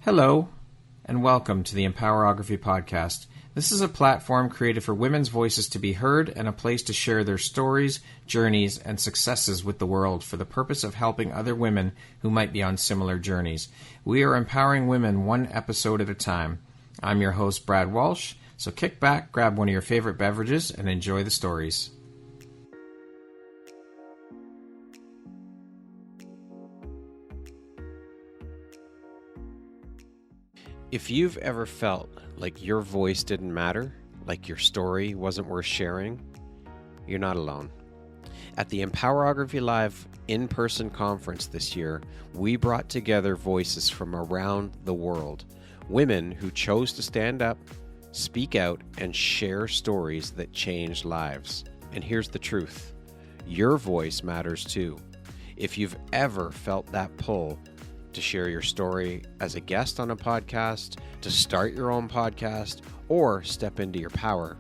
Hello, and welcome to the Empowerography podcast. This is a platform created for women's voices to be heard and a place to share their stories, journeys, and successes with the world for the purpose of helping other women who might be on similar journeys. We are empowering women one episode at a time. I'm your host, Brad Walsh, so kick back, grab one of your favorite beverages, and enjoy the stories. If you've ever felt like your voice didn't matter, like your story wasn't worth sharing, you're not alone. At the Empowerography Live in-person conference this year, we brought together voices from around the world, women who chose to stand up, speak out, and share stories that changed lives. And here's the truth. Your voice matters too. If you've ever felt that pull to share your story as a guest on a podcast, to start your own podcast, or step into your power,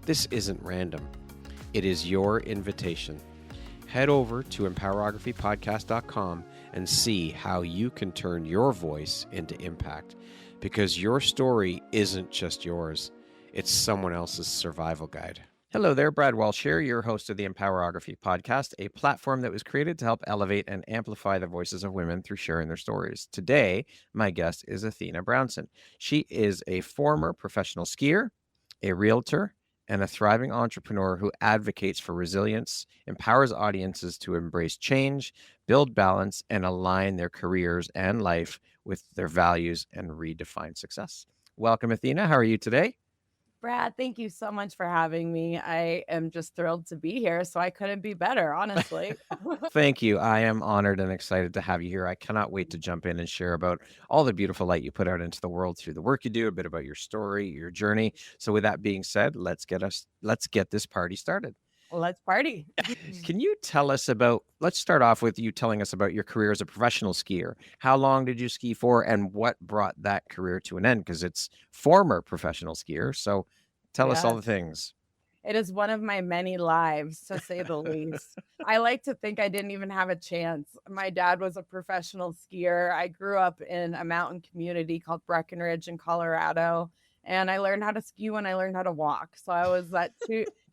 this isn't random. It is your invitation. Head over to empowerographypodcast.com and see how you can turn your voice into impact, because your story isn't just yours. It's someone else's survival guide. Hello there, Brad Walsh here, your host of the Empowerography podcast, a platform that was created to help elevate and amplify the voices of women through sharing their stories. Today, my guest is Athena Brownson. She is a former professional skier, a realtor, and a thriving entrepreneur who advocates for resilience, empowers audiences to embrace change, build balance, and align their careers and life with their values and redefine success. Welcome, Athena. How are you today? Brad, thank you so much for having me. I am just thrilled to be here, so I couldn't be better, honestly. Thank you. I am honored and excited to have you here. I cannot wait to jump in and share about all the beautiful light you put out into the world through the work you do, a bit about your story, your journey. So with that being said, let's get this party started. Let's party. Can you tell us let's start off with you telling us about your career as a professional skier. How long did you ski for, and what brought that career to an end? Because it's former professional skier. So tell us all the things. It is one of my many lives, to say the least. I like to think I didn't even have a chance. My dad was a professional skier. I grew up in a mountain community called Breckenridge in Colorado. And I learned how to ski when I learned how to walk. So I was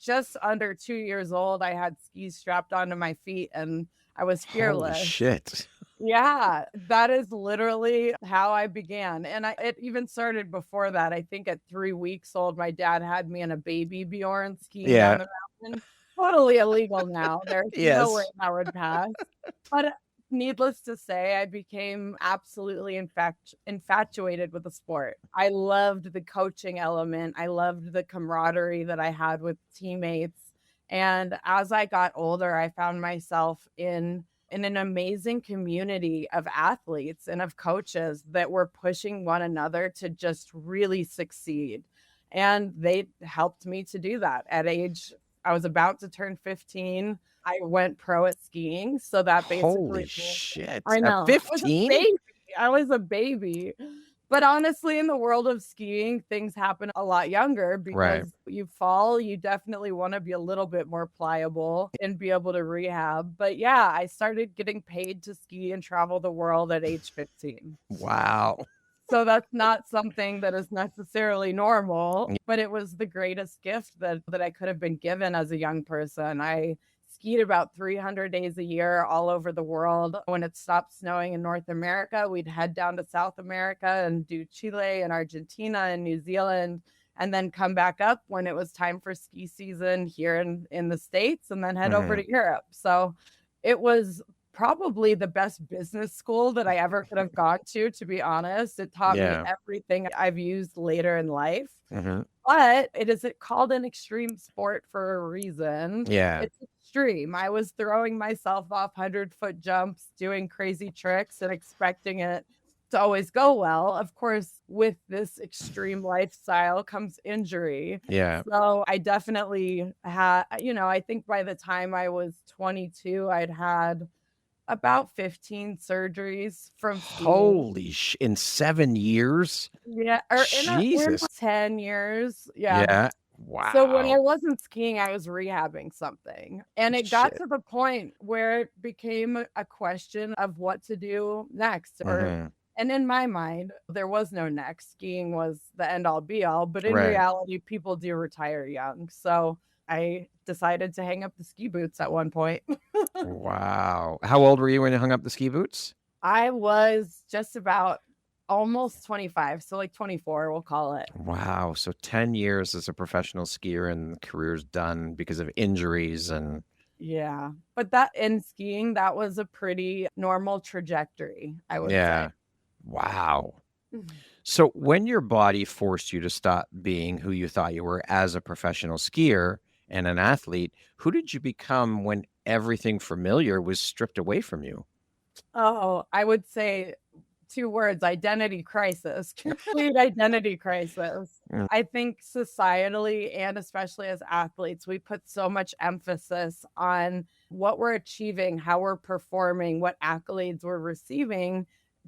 just under 2 years old. I had skis strapped onto my feet and I was fearless. Holy shit. Yeah, that is literally how I began. And it even started before that. I think at 3 weeks old, my dad had me in a baby Bjorn skiing down the mountain. Totally illegal now. There's no way that would pass. But needless to say, I became absolutely infatuated with the sport. I loved the coaching element. I loved the camaraderie that I had with teammates. And as I got older, I found myself in an amazing community of athletes and of coaches that were pushing one another to just really succeed. And they helped me to do that. I was about to turn 15. I went pro at skiing. So that basically. Holy shit. I know. At 15? I was a baby. But honestly, in the world of skiing, things happen a lot younger because you fall. You definitely want to be a little bit more pliable and be able to rehab. But yeah, I started getting paid to ski and travel the world at age 15. Wow. So that's not something that is necessarily normal, but it was the greatest gift that I could have been given as a young person. I skied about 300 days a year all over the world. When it stopped snowing in North America, we'd head down to South America and do Chile and Argentina and New Zealand, and then come back up when it was time for ski season here in the States, and then head over to Europe. So it was probably the best business school that I ever could have gone to be honest. It taught me everything I've used later in life. But it is called an extreme sport for a reason. Yeah. It's extreme. I was throwing myself off 100-foot jumps, doing crazy tricks and expecting it to always go well. Of course, with this extreme lifestyle comes injury. Yeah. So I definitely had, I think by the time I was 22, I'd had about 15 surgeries from skiing. Holy in 7 years? Yeah, or in 10 years. Yeah. Wow. So when I wasn't skiing, I was rehabbing something. And it got to the point where it became a question of what to do next or And in my mind, there was no next. Skiing was the end all be all. But in Right. reality, people do retire young. So I decided to hang up the ski boots at one point. Wow. How old were you when you hung up the ski boots? I was just about almost 25. So like 24, we'll call it. Wow. So 10 years as a professional skier and the career's done because of injuries and Yeah. But that in skiing, that was a pretty normal trajectory, I would say. yeah. Wow. Mhm. So when your body forced you to stop being who you thought you were as a professional skier and an athlete, who did you become when everything familiar was stripped away from you? Oh, I would say 2 words, identity crisis, complete identity crisis. Mm, I think societally and especially as athletes, we put so much emphasis on what we're achieving, how we're performing, what accolades we're receiving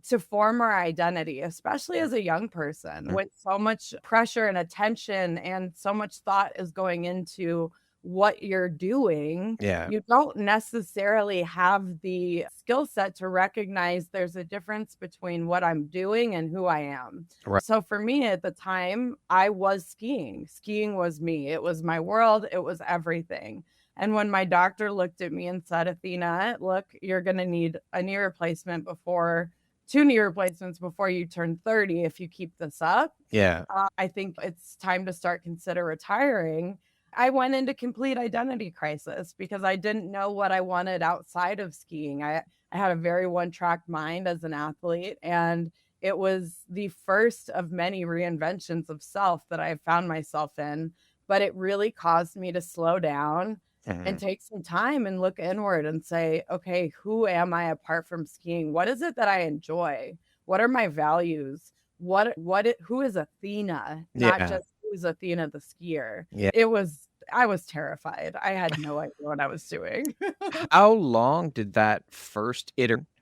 to form our identity, especially as a young person, mm, with so much pressure and attention and so much thought is going into what you're doing. yeah. You don't necessarily have the skill set to recognize there's a difference between what I'm doing and who I am. Right. So for me at the time, I was skiing. Skiing was me. It was my world. It was everything. And when my doctor looked at me and said, Athena, look, you're going to need a knee replacement before 2 knee replacements before you turn 30 if you keep this up. Yeah. I think it's time to start consider retiring. I went into complete identity crisis because I didn't know what I wanted outside of skiing. I had a very one-track mind as an athlete, and it was the first of many reinventions of self that I found myself in, but it really caused me to slow down and Mhm. take some time and look inward and say, "Okay, who am I apart from skiing? What is it that I enjoy? What are my values? Who is Athena, not Yeah. just who's Athena the skier?" Yeah. I was terrified. I had no idea what I was doing. How long did that first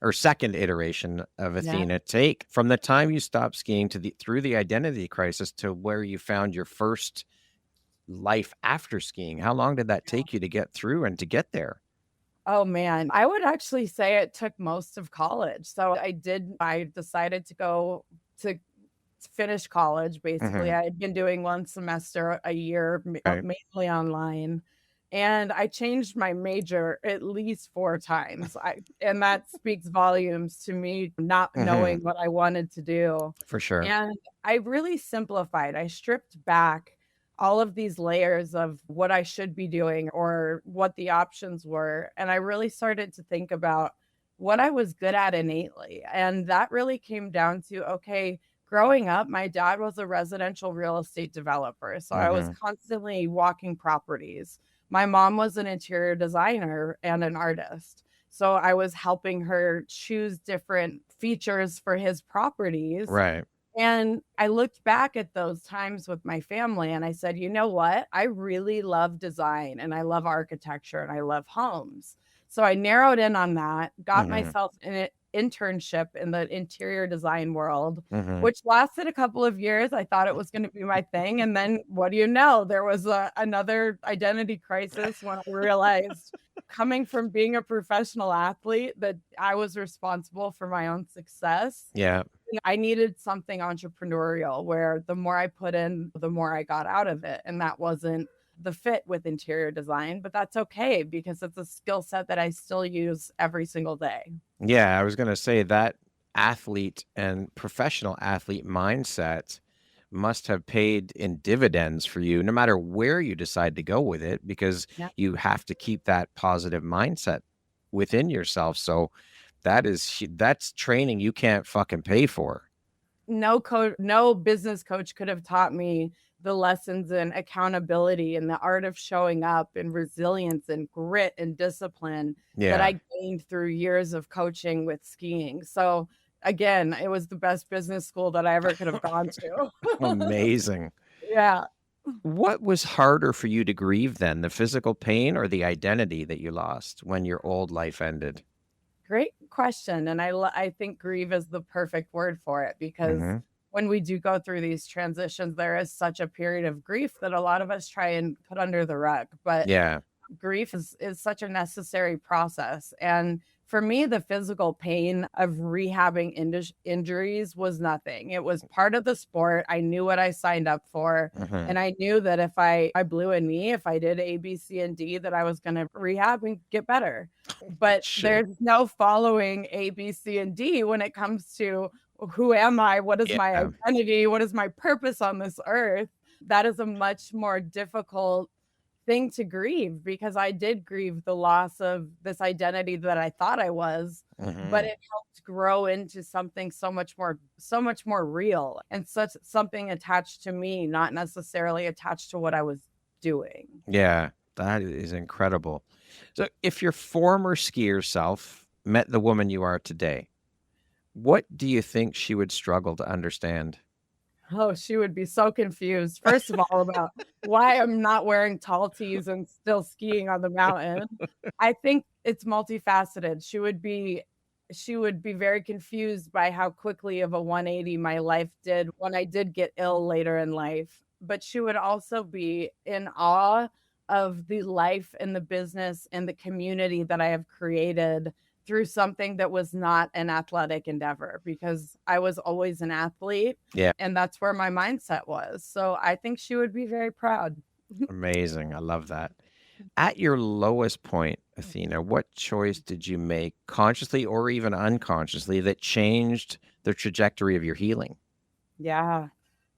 or second iteration of Yeah. Athena take from the time you stopped skiing to the through the identity crisis to where you found your first life after skiing? How long did that take you to get through and to get there? Oh, man. I would actually say it took most of college. So I decided to go to finish college, basically. Mhm. I had been doing 1 semester a year, Right. mainly online, and I changed my major at least 4 times. I and that speaks volumes to me not Mhm. knowing what I wanted to do. For sure. And I really simplified. I stripped back all of these layers of what I should be doing or what the options were, and I really started to think about what I was good at innately, and that really came down to, okay, growing up, my dad was a residential real estate developer, so I was Mhm. constantly walking properties. My mom was an interior designer and an artist, so I was helping her choose different features for his properties, Right. and I looked back at those times with my family and I said, "You know what? I really love design and I love architecture and I love homes." So I narrowed in on that, got Mhm. myself an internship in the interior design world, Mhm. which lasted a couple of years. I thought it was going to be my thing. And then what do you know? There was another identity crisis when I realized coming from being a professional athlete that I was responsible for my own success. Yeah. I needed something entrepreneurial where the more I put in, the more I got out of it. And that wasn't the fit with interior design, but that's okay because it's a skill set that I still use every single day. Yeah, I was gonna say that athlete and professional athlete mindset must have paid in dividends for you no matter where you decide to go with it because Yeah. you have to keep that positive mindset within yourself. So that's training you can't fucking pay for. No business coach could have taught me the lessons in accountability and the art of showing up and resilience and grit and discipline that Yeah. I gained through years of coaching with skiing. So again, it was the best business school that I ever could have gone to. Amazing. Yeah. What was harder for you to grieve then, the physical pain or the identity that you lost when your old life ended? Great question, and I think grieve is the perfect word for it because Mhm. when we do go through these transitions, there is such a period of grief that a lot of us try and put under the rug, but Yeah. grief is such a necessary process, and For me, the physical pain of rehabbing injuries was nothing. It was part of the sport. I knew what I signed up for. And I knew that if I blew a knee, if I did A, B, C, and D, that I was going to rehab and get better. But there's no following A, B, C, and D when it comes to who am I? What is my identity? What is my purpose on this earth? That is a much more difficult thing to grieve, because I did grieve the loss of this identity that I thought I was, but it helped grow into something so much more real, and such something attached to me, not necessarily attached to what I was doing. Yeah, that is incredible. So if your former skier self met the woman you are today, what do you think she would struggle to understand? Oh, she would be so confused. First of all, about why I'm not wearing tall tees and still skiing on the mountain. I think it's multifaceted. She would be very confused by how quickly of a 180 my life did when I did get ill later in life. But she would also be in awe of the life and the business and the community that I have created through something that was not an athletic endeavor, because I was always an athlete. Yeah. And that's where my mindset was. So I think she would be very proud. Amazing. I love that. At your lowest point, Athena, what choice did you make consciously or even unconsciously that changed the trajectory of your healing? Yeah,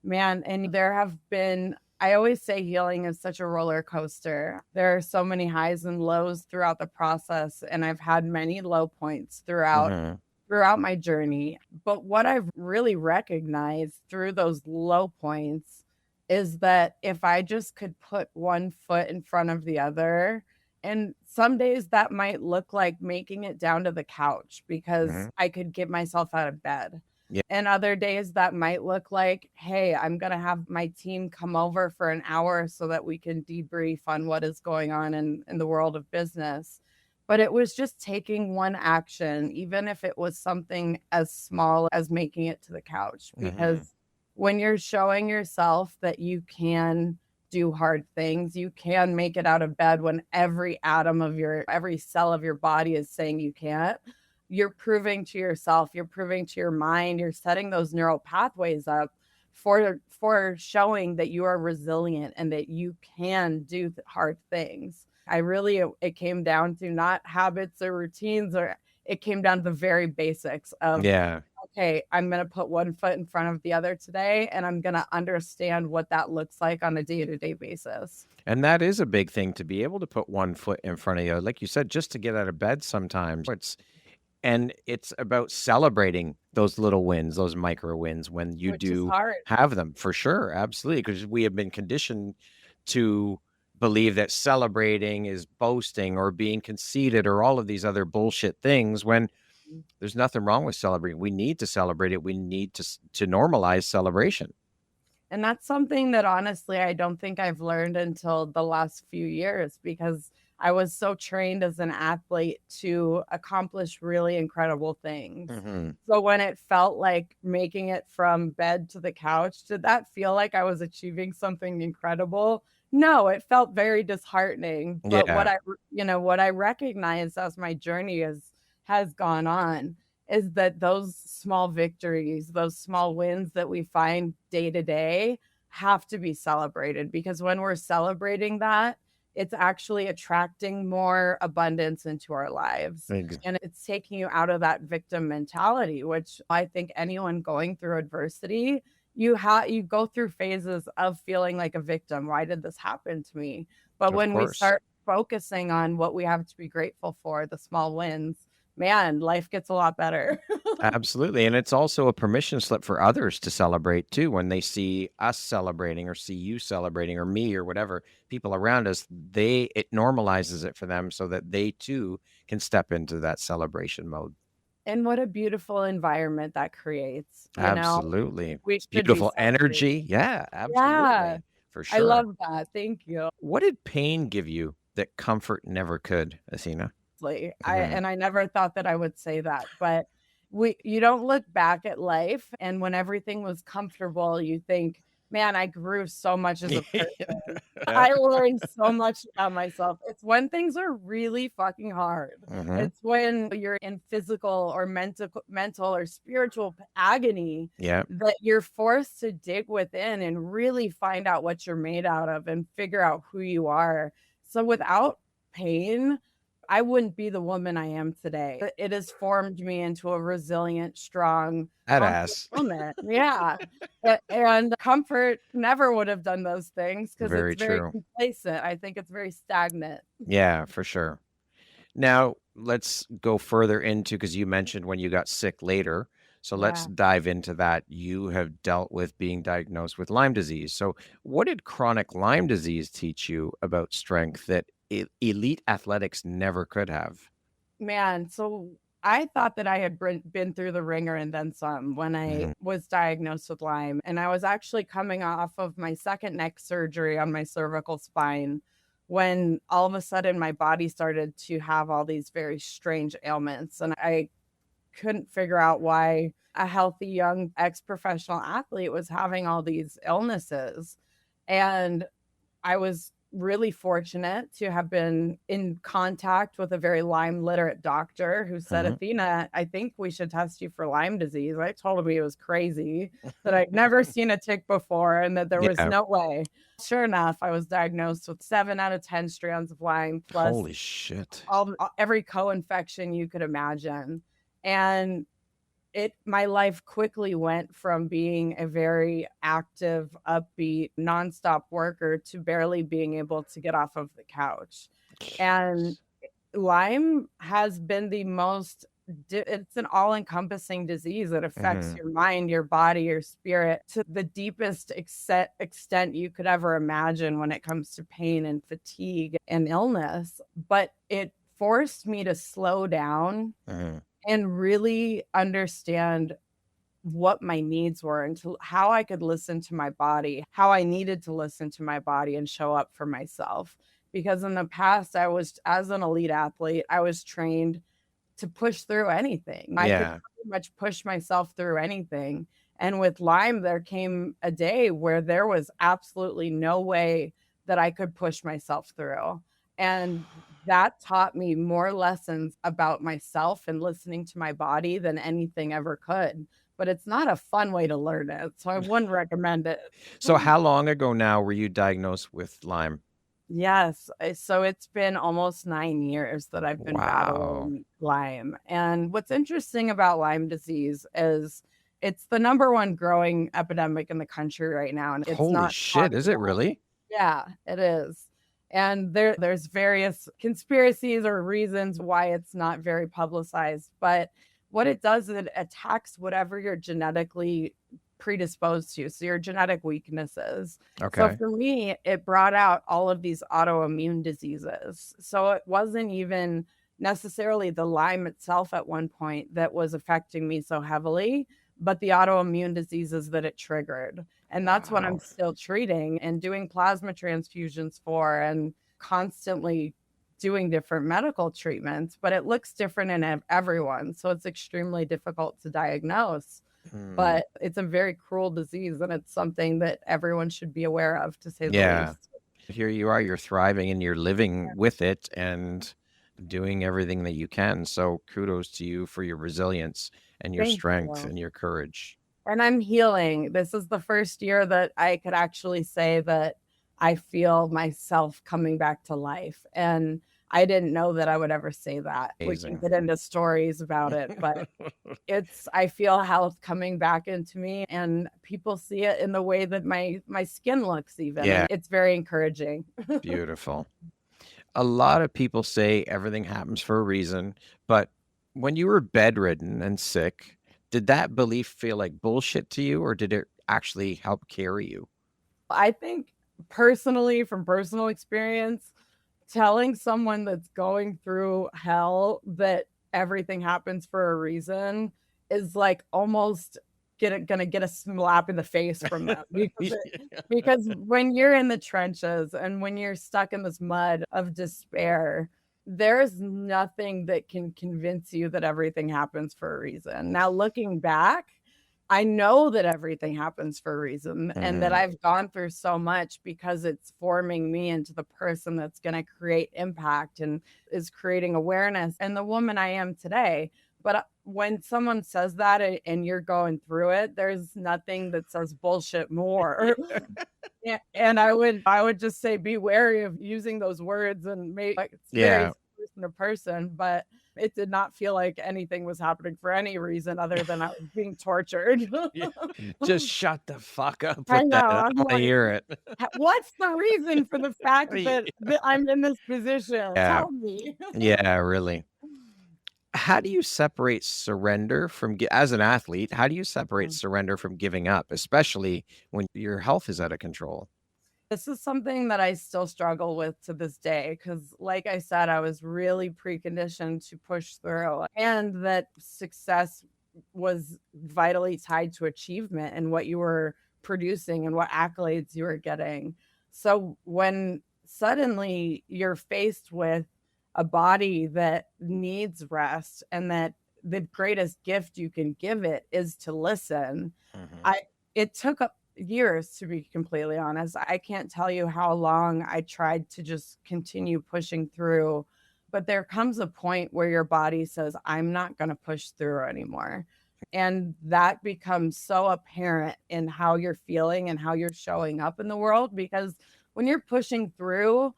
man. And there have been, I always say healing is such a roller coaster. There are so many highs and lows throughout the process, and I've had many low points throughout my journey. But what I've really recognized through those low points is that if I just could put one foot in front of the other, and some days that might look like making it down to the couch because I could get myself out of bed. Yeah. And other days that might look like, hey, I'm going to have my team come over for an hour so that we can debrief on what is going on in the world of business. But it was just taking one action, even if it was something as small as making it to the couch. Because when you're showing yourself that you can do hard things, you can make it out of bed when every cell of your body is saying you can't, you're proving to yourself, you're proving to your mind, you're setting those neural pathways up for showing that you are resilient and that you can do hard things. It came down to not habits or routines, or it came down to the very basics of, okay, I'm going to put one foot in front of the other today, and I'm going to understand what that looks like on a day-to-day basis. And that is a big thing, to be able to put one foot in front of the other. Like you said, just to get out of bed sometimes. It's about celebrating those little wins, those micro wins when you do have them, for sure. Absolutely. Because we have been conditioned to believe that celebrating is boasting or being conceited or all of these other bullshit things, when there's nothing wrong with celebrating. We need to celebrate it. We need to normalize celebration. And that's something that honestly, I don't think I've learned until the last few years, because I was so trained as an athlete to accomplish really incredible things. So when it felt like making it from bed to the couch, did that feel like I was achieving something incredible? No, it felt very disheartening. But what I recognize as my journey has gone on is that those small victories, those small wins that we find day to day have to be celebrated, because when we're celebrating that, it's actually attracting more abundance into our lives. And it's taking you out of that victim mentality, which I think anyone going through adversity, you go through phases of feeling like a victim. Why did this happen to me? But when we start focusing on what we have to be grateful for, the small wins, man, life gets a lot better. Absolutely. And it's also a permission slip for others to celebrate too. When they see us celebrating or see you celebrating or me or whatever, people around us, it normalizes it for them so that they too can step into that celebration mode. And what a beautiful environment that creates. Absolutely. It's beautiful energy. Yeah, absolutely. Yeah, for sure. I love that. Thank you. What did pain give you that comfort never could, Athena? I never thought that I would say that, but you don't look back at life, and when everything was comfortable, you think, Man, I grew so much as a person. Yeah. I learned so much about myself. It's when things are really fucking hard. Hmm. It's when you're in physical or mental or spiritual agony Yeah. that you're forced to dig within and really find out what you're made out of and figure out who you are. So without pain, I wouldn't be the woman I am today. It has formed me into a resilient, strong, confident Badass. woman. Yeah. And comfort never would have done those things because it's Very very true. complacent. I think it's very stagnant. Yeah, for sure. Now, let's go further into because you mentioned when you got sick later. So let's Yeah. dive into that. You have dealt with being diagnosed with Lyme disease. So, what did chronic Lyme disease teach you about strength that elite athletics never could have? Man, so I thought that I had been through the ringer and then some when I Mhm. was diagnosed with Lyme. And I was actually coming off of my second neck surgery on my cervical spine when all of a sudden my body started to have all these very strange ailments. And I couldn't figure out why a healthy young ex-professional athlete was having all these illnesses. And I was really fortunate to have been in contact with a very Lyme literate doctor who said, Mhm. Athena, I think we should test you for Lyme disease. I told him he was crazy, that I'd never seen a tick before and that there was Yeah. no way. Sure enough, I was diagnosed with 7 out of 10 strands of Lyme plus Holy shit. every co-infection you could imagine. And my life quickly went from being a very active, upbeat, nonstop worker to barely being able to get off of the couch. And Lyme has been the most it's an all-encompassing disease that affects Mhm. your mind, your body, your spirit to the deepest extent you could ever imagine when it comes to pain and fatigue and illness. But it forced me to slow down Mhm. and really understand what my needs were and how I could listen to my body, how I needed to listen to my body and show up for myself. Because in the past, as an elite athlete, I was trained to push through anything. I could Yeah. pretty much push myself through anything. And with Lyme, there came a day where there was absolutely no way that I could push myself through. And that taught me more lessons about myself and listening to my body than anything ever could. But it's not a fun way to learn it. So I wouldn't recommend it. So, how long ago now were you diagnosed with Lyme? Yes, so it's been almost 9 years that I've been Wow. battling Lyme, and what's interesting about Lyme disease is it's the number 1 growing epidemic in the country right now, and it's Holy not talked shit. Is it about. really? Yeah, it is, and there's various conspiracies or reasons why it's not very publicized, but what it does is it attacks whatever you're genetically predisposed to, so your genetic weaknesses. So Okay. for me, it brought out all of these autoimmune diseases. So it wasn't even necessarily the Lyme itself at one point that was affecting me so heavily, but the autoimmune diseases that it triggered. And that's what I'm Wow. still treating and doing plasma transfusions for and constantly doing different medical treatments, but it looks different in everyone. So it's extremely difficult to diagnose, Mm. but it's a very cruel disease and it's something that everyone should be aware of, to say the Yeah. least. Here you are, you're thriving and you're living with it and doing everything that you can. So kudos to you for your resilience and your Thank strength you. and your courage. And I'm healing. This is the first year that I could actually say that I feel myself coming back to life. And I didn't know that I would ever say that. We can Amazing. get into stories about it, but I feel health coming back into me and people see it in the way that my skin looks even, Yeah, and it's very encouraging. beautiful. A lot of people say everything happens for a reason, but when you were bedridden and sick, did that belief feel like bullshit to you or did it actually help carry you? I think personally, from personal experience, telling someone that's going through hell that everything happens for a reason is like almost gonna get a slap in the face from them because when you're in the trenches and when you're stuck in this mud of despair, there's nothing that can convince you that everything happens for a reason. Now, looking back, I know that everything happens for a reason and that I've gone through so much because it's forming me into the person that's going to create impact and is creating awareness and the woman I am today. But when someone says that and you're going through it, there's nothing that says bullshit more. Yeah, and I would just say be wary of using those words and make like it's very person to person, but it did not feel like anything was happening for any reason other than I was being tortured. Yeah. Just shut the fuck up I with that. know. I I'm want to like, hear it. what's the reason for the fact that I'm in this position? Yeah. Tell me. Yeah, really. How do you separate surrender from, as an athlete, how do you separate surrender from giving up, especially when your health is out of control? This is something that I still struggle with to this day because, like I said, I was really preconditioned to push through, and that success was vitally tied to achievement and what you were producing and what accolades you were getting. So when suddenly you're faced with a body that needs rest and that the greatest gift you can give it is to listen, I it took years, to be completely honest. I can't tell you how long I tried to just continue pushing through, but there comes a point where your body says, I'm not going to push through anymore. And that becomes so apparent in how you're feeling and how you're showing up in the world. Because when you're pushing through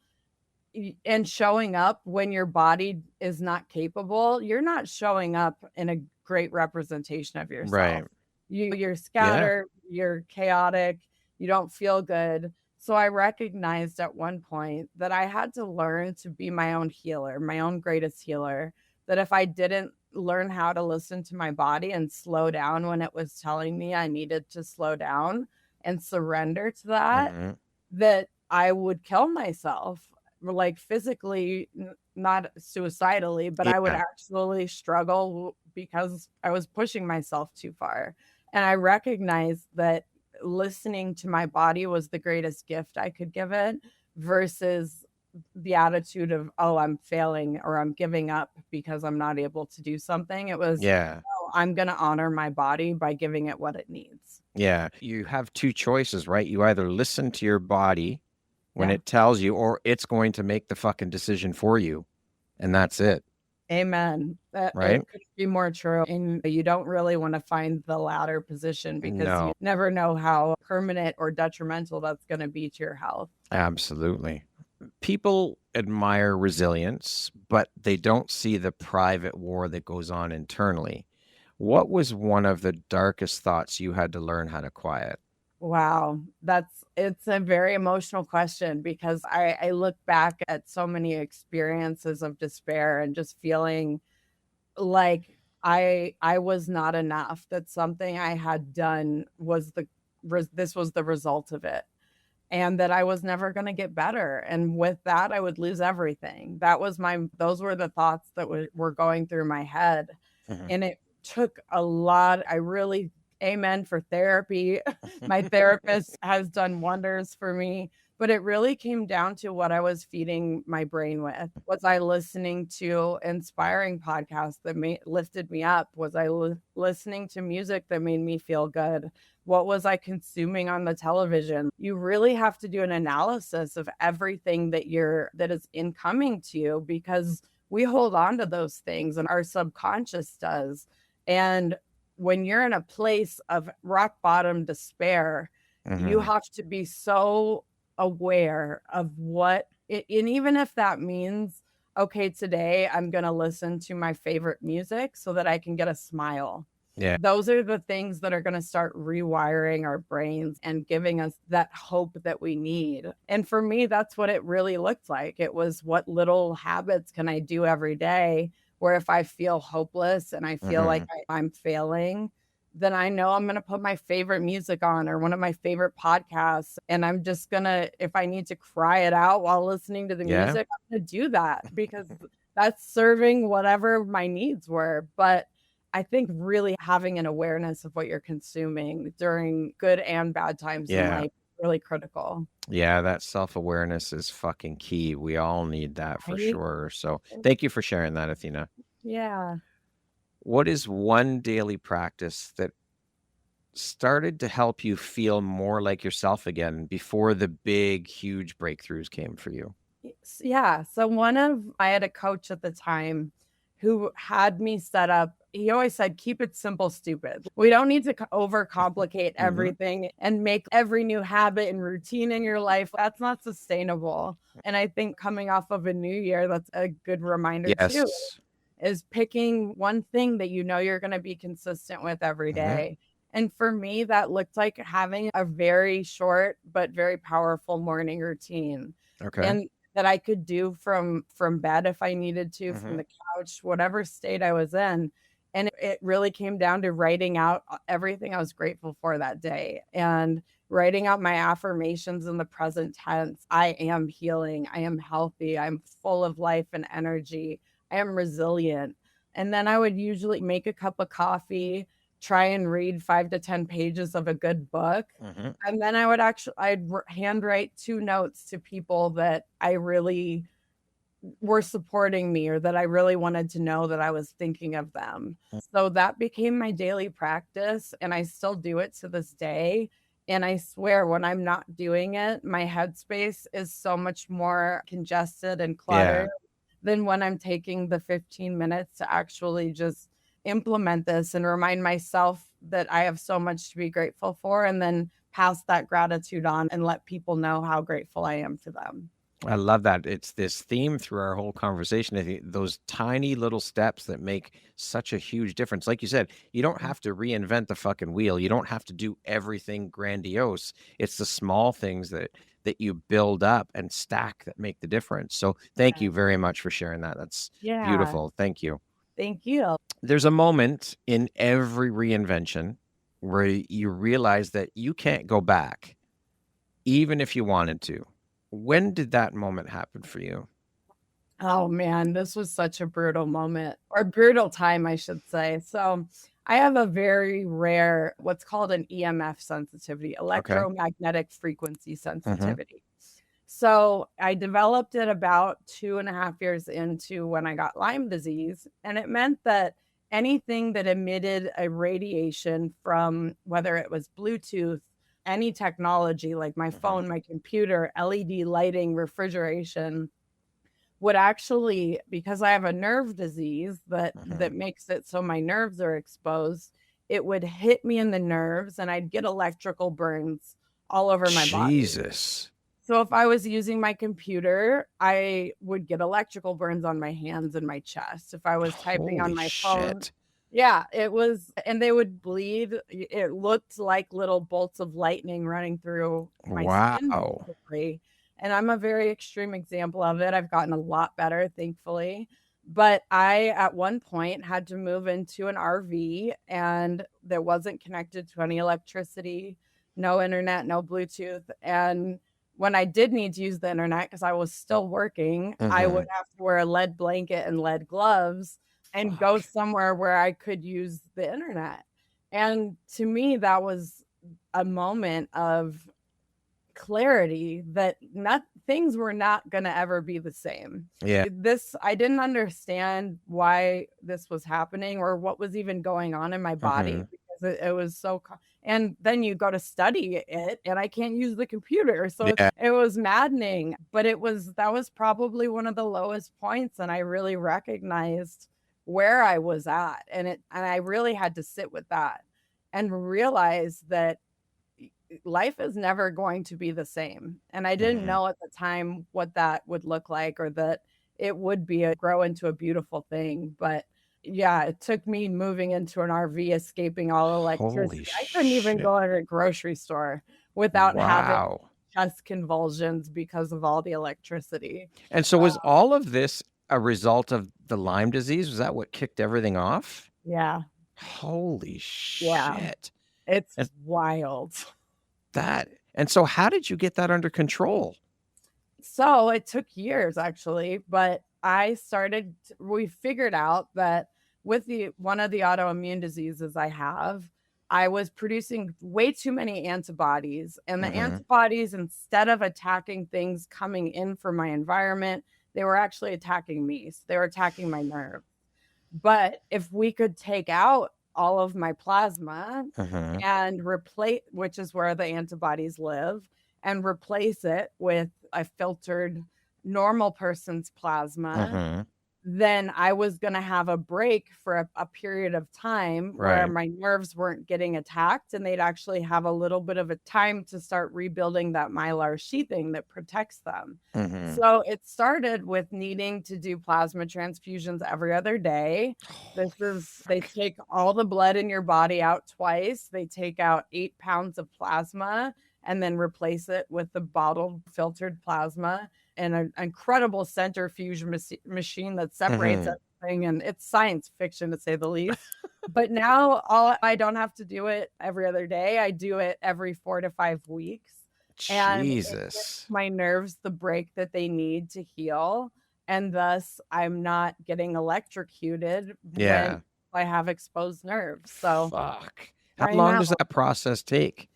and showing up when your body is not capable, you're not showing up in a great representation of yourself. Right. You're scattered, you're chaotic, you don't feel good. So I recognized at one point that I had to learn to be my own healer, my own greatest healer. That if I didn't learn how to listen to my body and slow down when it was telling me I needed to slow down and surrender to that, that I would kill myself, like physically, not suicidally, but I would actually struggle because I was pushing myself too far. And I recognized that listening to my body was the greatest gift I could give it versus the attitude of, oh, I'm failing or I'm giving up because I'm not able to do something. It was, oh, I'm going to honor my body by giving it what it needs. Yeah. You have two choices, right? You either listen to your body when it tells you, or it's going to make the fucking decision for you. And that's it. Amen. Right? It could be more true. And you don't really want to find the latter position because you never know how permanent or detrimental that's going to be to your health. Absolutely. People admire resilience, but they don't see the private war that goes on internally. What was one of the darkest thoughts you had to learn how to quiet? Wow, it's a very emotional question because I look back at so many experiences of despair and just feeling like I was not enough, that something I had done was this was the result of it, and that I was never going to get better, and with that I would lose everything. Those were the thoughts that were going through my head. And it took a lot. I really amen for therapy. My therapist has done wonders for me, but it really came down to what I was feeding my brain with. Was I listening to inspiring podcasts that lifted me up? Was I listening to music that made me feel good? What was I consuming on the television? You really have to do an analysis of everything that is incoming to you, because we hold on to those things and our subconscious does. And when you're in a place of rock bottom despair, you have to be so aware of and even if that means, okay, today I'm going to listen to my favorite music so that I can get a smile. Yeah. Those are the things that are going to start rewiring our brains and giving us that hope that we need. And for me, that's what it really looked like. It was, what little habits can I do every day where if I feel hopeless and I feel like I'm failing, then I know I'm going to put my favorite music on or one of my favorite podcasts. And I'm just going to, if I need to cry it out while listening to the music, I'm going to do that because that's serving whatever my needs were. But I think really having an awareness of what you're consuming during good and bad times in life is really critical. Yeah, that self-awareness is fucking key. We all need that for sure. So thank you for sharing that, Athena. Yeah. What is one daily practice that started to help you feel more like yourself again before the big, huge breakthroughs came for you? Yeah. So I had a coach at the time who had me set up. He always said, keep it simple, stupid. We don't need to overcomplicate Mhm. everything and make every new habit and routine in your life. That's not sustainable. And I think coming off of a new year, that's a good reminder too, Yes. is picking one thing that you know you're going to be consistent with every Mhm. day. And for me, that looked like having a very short but very powerful morning routine. Okay. And that I could do from bed if I needed to, from Mhm. the couch, whatever state I was in. And it really came down to writing out everything I was grateful for that day and writing out my affirmations in the present tense. I am healing. I am healthy. I'm full of life and energy. I am resilient. And then I would usually make a cup of coffee, try and read 5 to 10 pages of a good book. Mhm. And then I'd handwrite 2 notes to people that I really were supporting me or that I really wanted to know that I was thinking of them. So that became my daily practice, and I still do it to this day. And I swear, when I'm not doing it, my headspace is so much more congested and Yeah. cluttered than when I'm taking the 15 minutes to actually just implement this and remind myself that I have so much to be grateful for, and then pass that gratitude on and let people know how grateful I am to them. I love that. It's this theme through our whole conversation. I think those tiny little steps that make such a huge difference. Like you said, you don't have to reinvent the fucking wheel. You don't have to do everything grandiose. It's the small things that you build up and stack that make the difference. So thank Yeah. you very much for sharing that. That's Yeah. beautiful. Thank you. Thank you. There's a moment in every reinvention where you realize that you can't go back, even if you wanted to. When did that moment happen for you? Oh man, this was such a brutal moment or brutal time, I should say. So, I have a very rare, what's called an EMF sensitivity, Okay. electromagnetic frequency Mhm. sensitivity. So, I developed it about 2.5 years into when I got Lyme disease. And it meant that anything that emitted a radiation from whether it was Bluetooth, any technology like my Mhm. phone, my computer, LED lighting, refrigeration, would actually, because I have a nerve disease that Mhm. makes it so my nerves are exposed, it would hit me in the nerves and I'd get electrical burns all over my body. Jesus. So if I was using my computer, I would get electrical burns on my hands and my chest. If I was typing on Holy my phone, shit. yeah, it was, and they would bleed. It looked like little bolts of lightning running through my skin, Wow. basically. And I'm a very extreme example of it. I've gotten a lot better, thankfully. But I, at one point, had to move into an RV and that wasn't connected to any electricity, no internet, no Bluetooth. And when I did need to use the internet, because I was still working, I would Mhm. have to wear a lead blanket and lead gloves and go Fuck. somewhere where I could use the internet. And to me, that was a moment of clarity that not things were not going to ever be the same. Yeah. This I didn't understand why this was happening or what was even going on in my body Mhm. because it was so and then you go to study it and I can't use the computer. So Yeah. it was maddening, but that was probably one of the lowest points and I really recognized where I was at and I really had to sit with that and realize that life is never going to be the same. And I didn't Mhm. know at the time what that would look like or that it would be grow into a beautiful thing. But yeah, it took me moving into an RV, escaping all Holy electricity. I couldn't even shit. go to a grocery store without having Wow. chest convulsions because of all the electricity. And so was all of this a result of the Lyme disease? Was that what kicked everything off? Yeah, Holy yeah, shit. it's And wild. and so how did you get that under control? So it took years actually, but we figured out that with the one of the autoimmune diseases I have, I was producing way too many antibodies. And the Mhm. antibodies, instead of attacking things coming in from my environment, they were actually attacking me. So they were attacking my nerve. But if we could take out all of my plasma Uh-huh. and replace, which is where the antibodies live, and replace it with a filtered normal person's plasma, Uh-huh. then I was going to have a break for a period of time where Right. my nerves weren't getting attacked, and they'd actually have a little bit of a time to start rebuilding that mylar sheathing that protects them. Mm-hmm. So it started with needing to do plasma transfusions every other day. They take all the blood in your body out twice. They take out 8 pounds of plasma and then replace it with the bottled filtered plasma and an incredible centrifuge machine that separates Mm-hmm. everything. And it's science fiction, to say the least. But now I don't have to do it every other day. I do it every 4 to 5 weeks. And it gives Jesus. my nerves the break that they need to heal. And thus, I'm not getting electrocuted when Yeah. I have exposed nerves. So Fuck. How I long know. does that process take?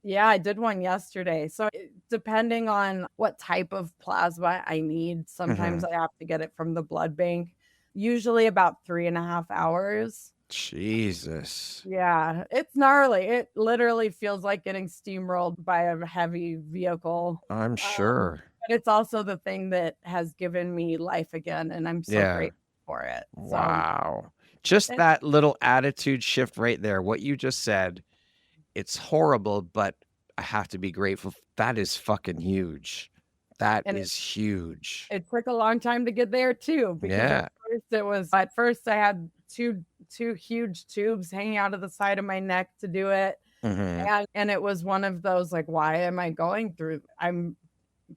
Yeah, I did one yesterday. So depending on what type of plasma I need, Mm-hmm. sometimes I have to get it from the blood bank, usually about 3.5 hours. Jesus. Yeah, it's gnarly. It literally feels like getting steamrolled by a heavy vehicle. I'm Um, sure. but it's also the thing that has given me life again, and I'm so Yeah. grateful for it. So Wow. Just it's that little attitude shift right there. What you just said, it's horrible, but I have to be grateful. That is fucking huge. That and is huge. it took a long time to get there too, because Yeah. at first I had two huge tubes hanging out of the side of my neck to do it. Mm-hmm. And it was one of those, like, why am I going through I'm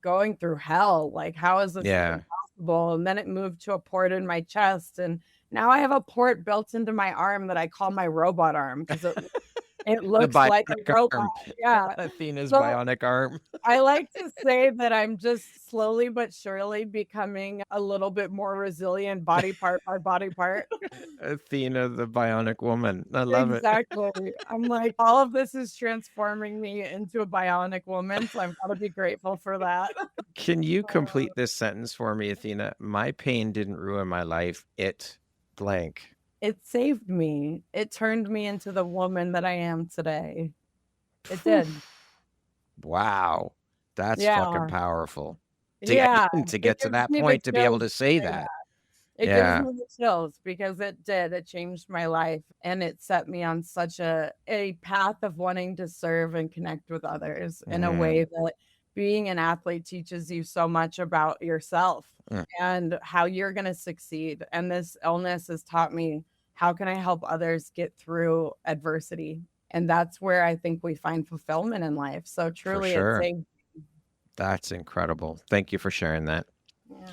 going through hell? Like, how is this Yeah. even possible? And then it moved to a port in my chest, and now I have a port built into my arm that I call my robot arm because it The looks like a bionic robot. arm. Yeah. Athena's So bionic arm. I like to say that I'm just slowly but surely becoming a little bit more resilient body part by body part. Athena, the bionic woman. I love it. Exactly. I'm like, all of this is transforming me into a bionic woman, so I've got to be grateful for that. Can you Uh, complete this sentence for me, Athena? My pain didn't ruin my life. It blank. It saved me. It turned me into the woman that I am today. It Phew. did. Wow. That's fucking Yeah. powerful. To Yeah. again, to It get to gives that me the point, to be able chills to to say say that. that. It gives Yeah. me the chills because it did. It changed my life, and it set me on such a path of wanting to serve and connect with others in a Mhm. way that being an athlete teaches you so much about yourself Mm, and how you're going to succeed. And this illness has taught me, how can I help others get through adversity? And that's where I think we find fulfillment in life. So for truly, it's sure. a That's incredible. Thank you for sharing that. yeah.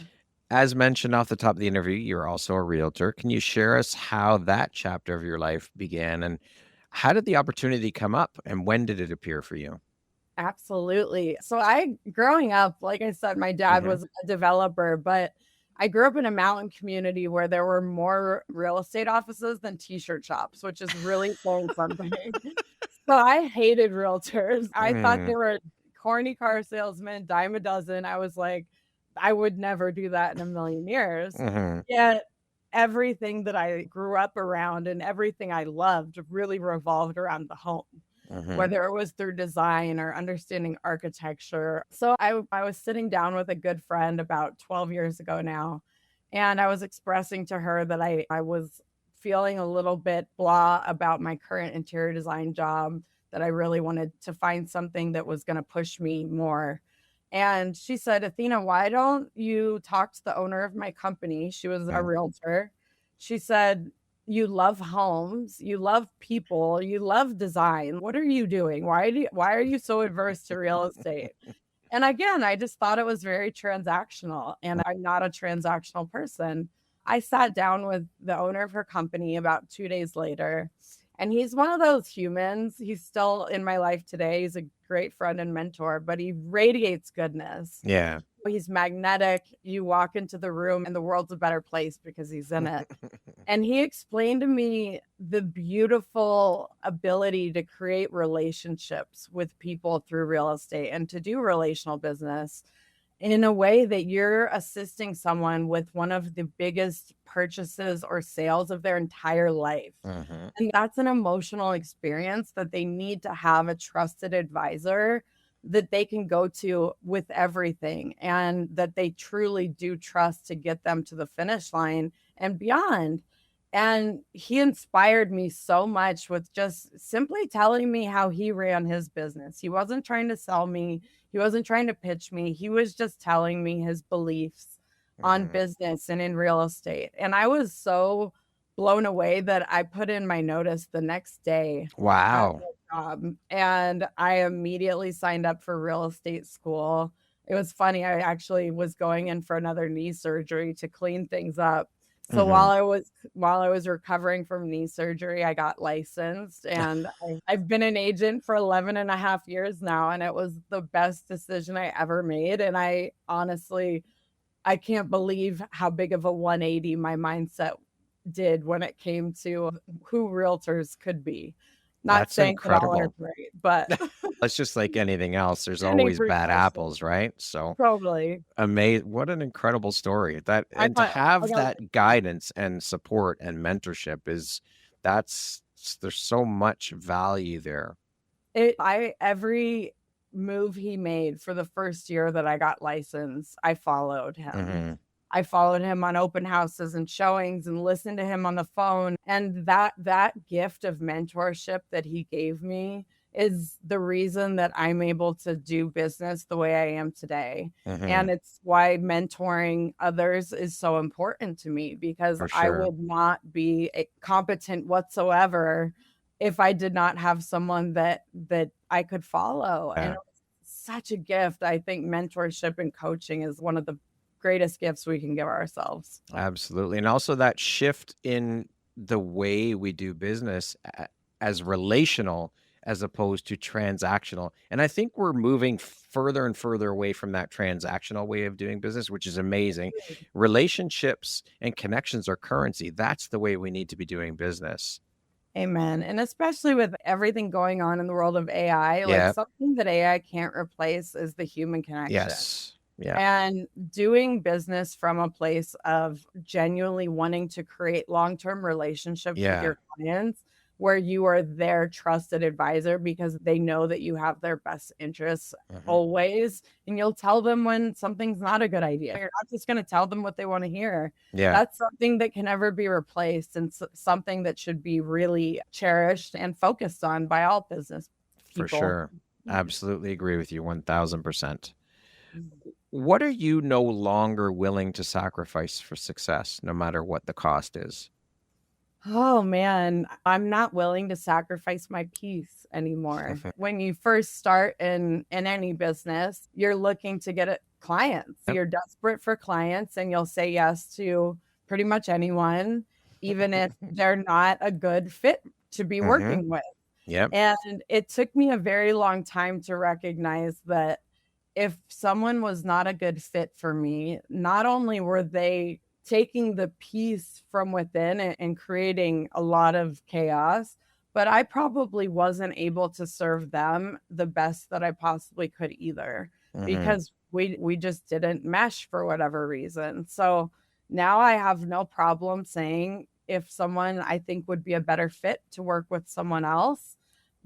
As mentioned off the top of the interview, you're also a realtor. Can you share us how that chapter of your life began, and how did the opportunity come up, and when did it appear for you? Absolutely. So growing up, like I said, my dad Mhm. was a developer, but I grew up in a mountain community where there were more real estate offices than t-shirt shops, which is really saying something. So I hated realtors. I thought they Mm, were corny car salesmen, dime a dozen. I was like, I would never do that in a million years. mhm. Yet everything that I grew up around and everything I loved really revolved around the home, Mhm. whether it was through design or understanding architecture. So I was sitting down with a good friend about 12 years ago now, and I was expressing to her that I was feeling a little bit blah about my current interior design job, that I really wanted to find something that was going to push me more. And she said, Athena, why don't you talk to the owner of my company? She was a Mm. realtor. She said, you love homes, you love people, you love design. What are you doing? Why are you so adverse to real estate? And again, I just thought it was very transactional, and I'm not a transactional person. I sat down with the owner of her company about 2 days later, and he's one of those humans. He's still in my life today. He's a great friend and mentor, but he radiates goodness. Yeah. He's magnetic. You walk into the room and the world's a better place because he's in it. And he explained to me the beautiful ability to create relationships with people through real estate and to do relational business. in a way that you're assisting someone with one of the biggest purchases or sales of their entire life. Mm-hmm. And that's an emotional experience that they need to have a trusted advisor that they can go to with everything, and that they truly do trust to get them to the finish line and beyond. And he inspired me so much with just simply telling me how he ran his business. He wasn't trying to sell me, he wasn't trying to pitch me. He was just telling me his beliefs on Mm-hmm. business and in real estate. And I was so blown away that I put in my notice the next day at Wow. my job, and I immediately signed up for real estate school. It was funny. I actually was going in for another knee surgery to clean things up. So Mm-hmm. while I was recovering from knee surgery, I got licensed, and I've been an agent for 11 and a half years now, and it was the best decision I ever made. And I can't believe how big of a 180 my mindset did when it came to who realtors could be. Not That's saying that all are incredible. great, but It's just like anything else. There's any always bad profession. apples, right? So Totally. amazing. What an incredible story. That, I and to got I have got that guidance and support and mentorship is, that's, there's so much value there. every move he made for the first year that I got licensed, I followed him. Mm-hmm. I followed him on open houses and showings and listened to him on the phone. And that gift of mentorship that he gave me is the reason that I'm able to do business the way I am today. Mm-hmm. And it's why mentoring others is so important to me, because For I sure. would not be competent whatsoever if I did not have someone that I could follow. And Yeah. it was such a gift. I think mentorship and coaching is one of the greatest gifts we can give ourselves. Absolutely. And also that shift in the way we do business as relational as opposed to transactional. And I think we're moving further and further away from that transactional way of doing business, which is amazing. Relationships and connections are currency. That's the way we need to be doing business. Amen. And especially with everything going on in the world of AI, like Yeah. something that AI can't replace is the human connection. Yes. Yeah. And doing business from a place of genuinely wanting to create long-term relationships with Yeah. your clients, where you are their trusted advisor because they know that you have their best interests Mhm. always. And you'll tell them when something's not a good idea. You're not just going to tell them what they want to hear. Yeah. That's something that can never be replaced, and something that should be really cherished and focused on by all business For people. sure. Absolutely agree with you 1000%. What are you no longer willing to sacrifice for success, no matter what the cost is? Oh man, I'm not willing to sacrifice my peace anymore. When you first start in any business, you're looking to get clients. Yep. You're desperate for clients, and you'll say yes to pretty much anyone, even if they're not a good fit to be working with. Yep. And it took me a very long time to recognize that if someone was not a good fit for me, not only were they taking the peace from within and creating a lot of chaos, but I probably wasn't able to serve them the best that I possibly could either, Mhm. because we just didn't mesh for whatever reason. So now I have no problem saying if someone I think would be a better fit to work with someone else,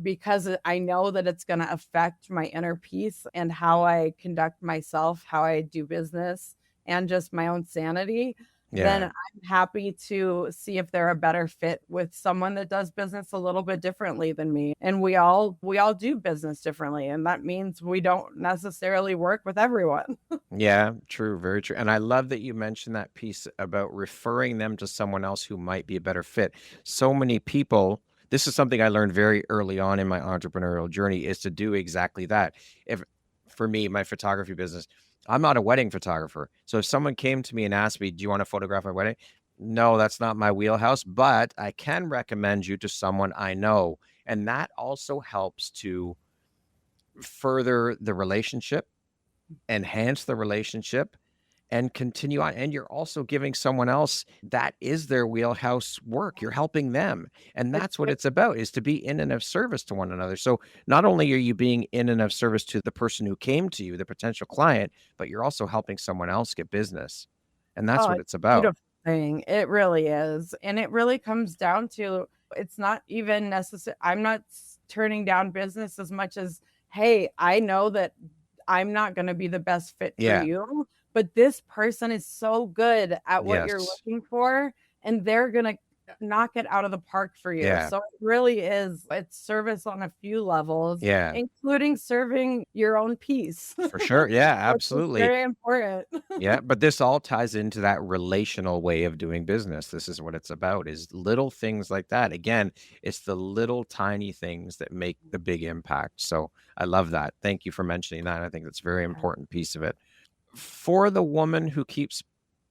because I know that it's going to affect my inner peace and how I conduct myself, how I do business, and just my own sanity, then Yeah. I'm happy to see if they're a better fit with someone that does business a little bit differently than me. And we all do business differently, and that means we don't necessarily work with everyone. Yeah, true, very true. And I love that you mentioned that piece about referring them to someone else who might be a better fit. So many people, this is something I learned very early on in my entrepreneurial journey, is to do exactly that. If for me, my photography business, I'm not a wedding photographer. So if someone came to me and asked me, "Do you want to photograph my wedding?" No, that's not my wheelhouse, but I can recommend you to someone I know. And that also helps to further the relationship, enhance the relationship, and continue on. And you're also giving someone else that is their wheelhouse work. You're helping them. And It's that's what it's about, is to be in and of service to one another. So not only are you being in and of service to the person who came to you, the potential client, but you're also helping someone else get business. And that's Oh, what it's it's a about. beautiful thing. It really is. And it really comes down to it's not even necessary. I'm not turning down business as much as, hey, I know that I'm not going to be the best fit for Yeah. you, but this person is so good at what you're Yes. looking for, and they're going to knock it out of the park for you. Yeah. So it really is, it's service on a few levels, Yeah. including serving your own peace, For sure. Yeah, which is absolutely. very important. Yeah, but this all ties into that relational way of doing business. This is what it's about, is little things like that. Again, it's the little tiny things that make the big impact. So I love that. Thank you for mentioning that. I think that's a very important piece of it. For the woman who keeps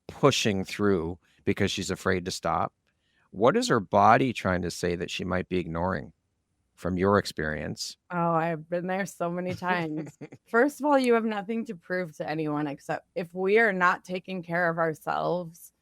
pushing through because she's afraid to stop, what is her body trying to say that she might be ignoring from your experience? Oh, I've been there so many times. First of all, you have nothing to prove to anyone except if we are not taking care of ourselves,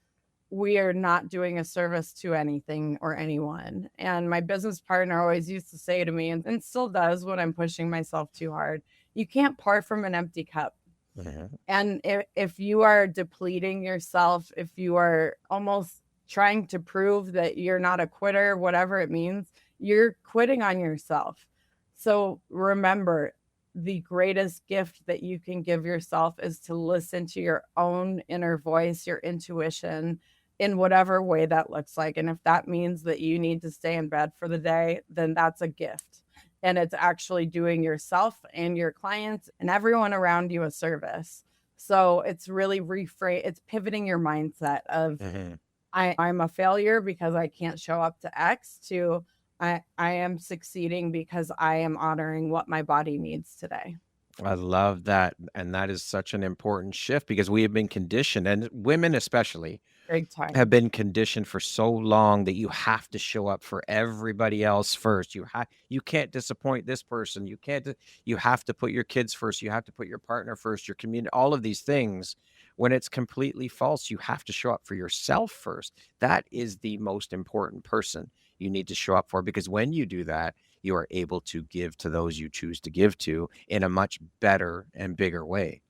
we are not doing a service to anything or anyone. And my business partner always used to say to me, and still does when I'm pushing myself too hard, you can't pour from an empty cup. Mhm. And if you are depleting yourself, if you are almost trying to prove that you're not a quitter, whatever it means, you're quitting on yourself. So remember, the greatest gift that you can give yourself is to listen to your own inner voice, your intuition, in whatever way that looks like. And if that means that you need to stay in bed for the day, then that's a gift. And it's actually doing yourself and your clients and everyone around you a service. So it's really it's pivoting your mindset of Mhm. I'm a failure because I can't show up to X to I am succeeding because I am honoring what my body needs today. I love that. And that is such an important shift because we have been conditioned, and women especially, Big have time. been conditioned for so long that you have to show up for everybody else first. You can't disappoint this person. You have to put your kids first. You have to put your partner first, your community, all of these things. When it's completely false, you have to show up for yourself first. That is the most important person you need to show up for, because when you do that, you are able to give to those you choose to give to in a much better and bigger way.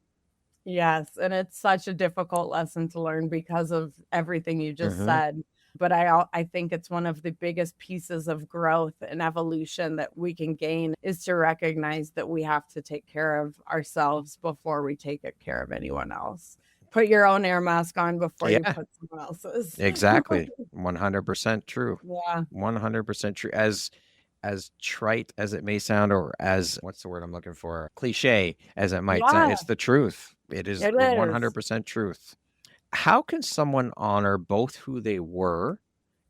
Yes, and it's such a difficult lesson to learn because of everything you just Mhm. said. But I think it's one of the biggest pieces of growth and evolution that we can gain is to recognize that we have to take care of ourselves before we take care of anyone else. Put your own air mask on before you Yeah. put someone else's. Exactly. 100% true. Yeah. 100% true. As trite as it may sound, or as, what's the word I'm looking for? Cliche as it might sound, Yeah, it's the truth. It is it the is. 100% truth. How can someone honor both who they were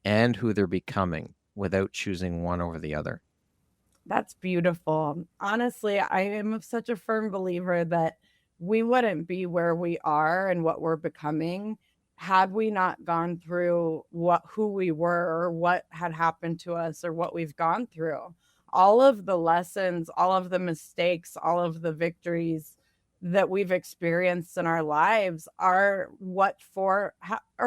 and who they're becoming without choosing one over the other? That's beautiful. Honestly, I am such a firm believer that we wouldn't be where we are and what we're becoming had we not gone through who we were or what had happened to us or what we've gone through. All of the lessons, all of the mistakes, all of the victories that we've experienced in our lives are or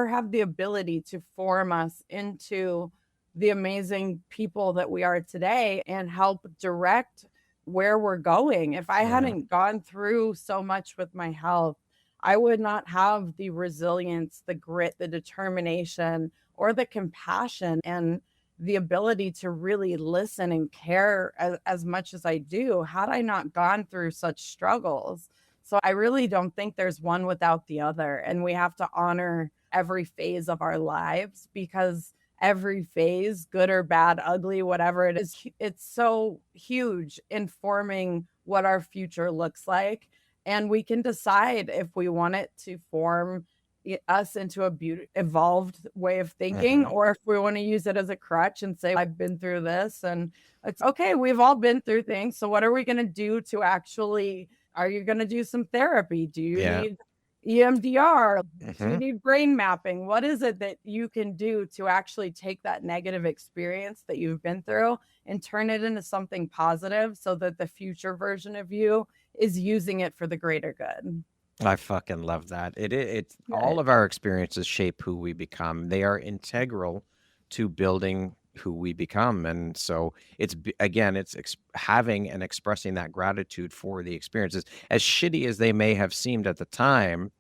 have the ability to form us into the amazing people that we are today and help direct where we're going. If I Mhm. hadn't gone through so much with my health, I would not have the resilience, the grit, the determination, or the compassion and the ability to really listen and care as much as I do had I not gone through such struggles. So I really don't think there's one without the other. And we have to honor every phase of our lives because every phase, good or bad, ugly, whatever it is, it's so huge in forming what our future looks like. And we can decide if we want it to form us into a evolved way of thinking, Mhm. or if we want to use it as a crutch and say, I've been through this. And it's okay, we've all been through things. So, what are we going to do to actually? Are you going to do some therapy? Do you Yeah. need EMDR? Do you Mhm. need brain mapping? What is it that you can do to actually take that negative experience that you've been through and turn it into something positive so that the future version of you is using it for the greater good? I fucking love that. It's all Right. of our experiences shape who we become. They are integral to building who we become. And so again, it's having and expressing that gratitude for the experiences. As shitty as they may have seemed at the time,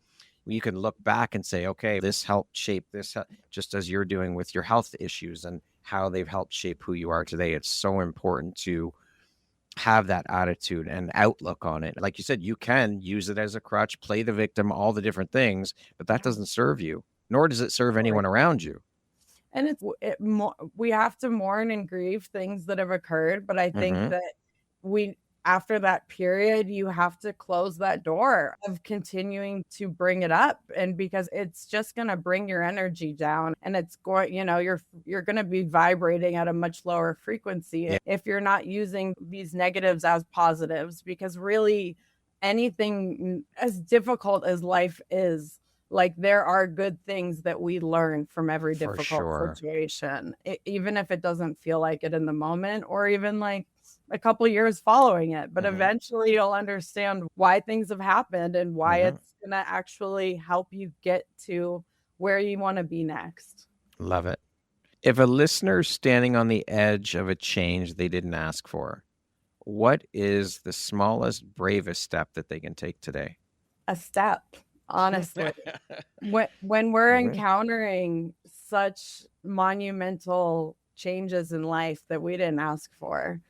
you can look back and say, okay, this helped shape this, just as you're doing with your health issues and how they've helped shape who you are today. It's so important to have that attitude and outlook on it. Like you said, you can use it as a crutch, play the victim, all the different things, but that doesn't serve you, nor does it serve anyone around you. And we have to mourn and grieve things that have occurred, but I think that after that period, you have to close that door of continuing to bring it up, and because it's just going to bring your energy down, and it's going, you're going to be vibrating at a much lower frequency if you're not using these negatives as positives, because really anything as difficult as life is, like, there are good things that we learn from every difficult situation, even if it doesn't feel like it in the moment, or even like a couple years following it. But eventually you'll understand why things have happened and why it's going to actually help you get to where you want to be next. Love it. If a listener's standing on the edge of a change they didn't ask for, what is the smallest, bravest step that they can take today? A step, honestly. When we're encountering such monumental changes in life that we didn't ask for,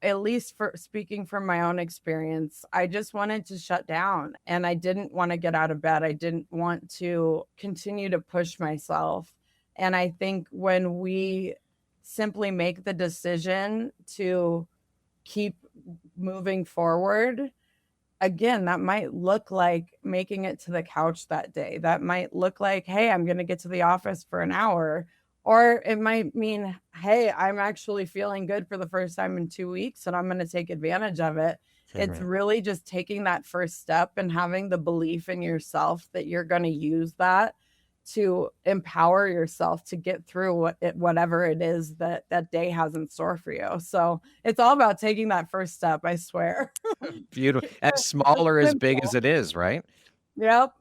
at least for speaking from my own experience, I just wanted to shut down, and I didn't want to get out of bed. I didn't want to continue to push myself. And I think when we simply make the decision to keep moving forward, again, that might look like making it to the couch that day. That might look like, hey, I'm going to get to the office for an hour. Or it might mean, hey, I'm actually feeling good for the first time in 2 weeks and I'm going to take advantage of it. It's really just taking that first step and having the belief in yourself that you're going to use that to empower yourself to get through whatever it is that day has in store for you. So it's all about taking that first step, I swear. Beautiful. As small or as big as it is, right? Yep.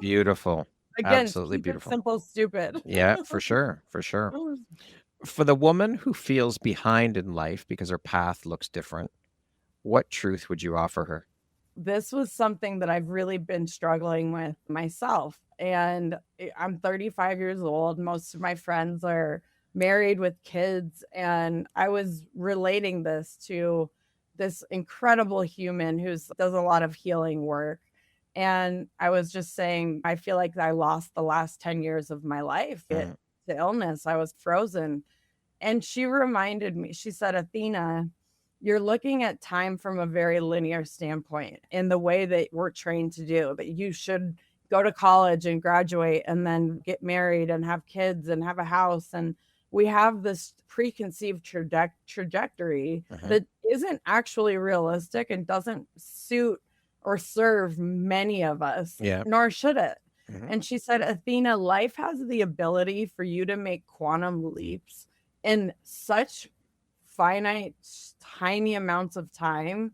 Beautiful. Again, Absolutely beautiful. Simple, stupid. Yeah, for sure. For sure. For the woman who feels behind in life because her path looks different, what truth would you offer her? This was something that I've really been struggling with myself. And I'm 35 years old. Most of my friends are married with kids. And I was relating this to this incredible human who does a lot of healing work. And I was just saying, I feel like I lost the last 10 years of my life to illness. I was frozen. And she reminded me, she said, Athena, you're looking at time from a very linear standpoint in the way that we're trained to do, that you should go to college and graduate and then get married and have kids and have a house. And we have this preconceived trajectory that isn't actually realistic and doesn't suit or serve many of us, nor should it. And she said, Athena, life has the ability for you to make quantum leaps in such finite, tiny amounts of time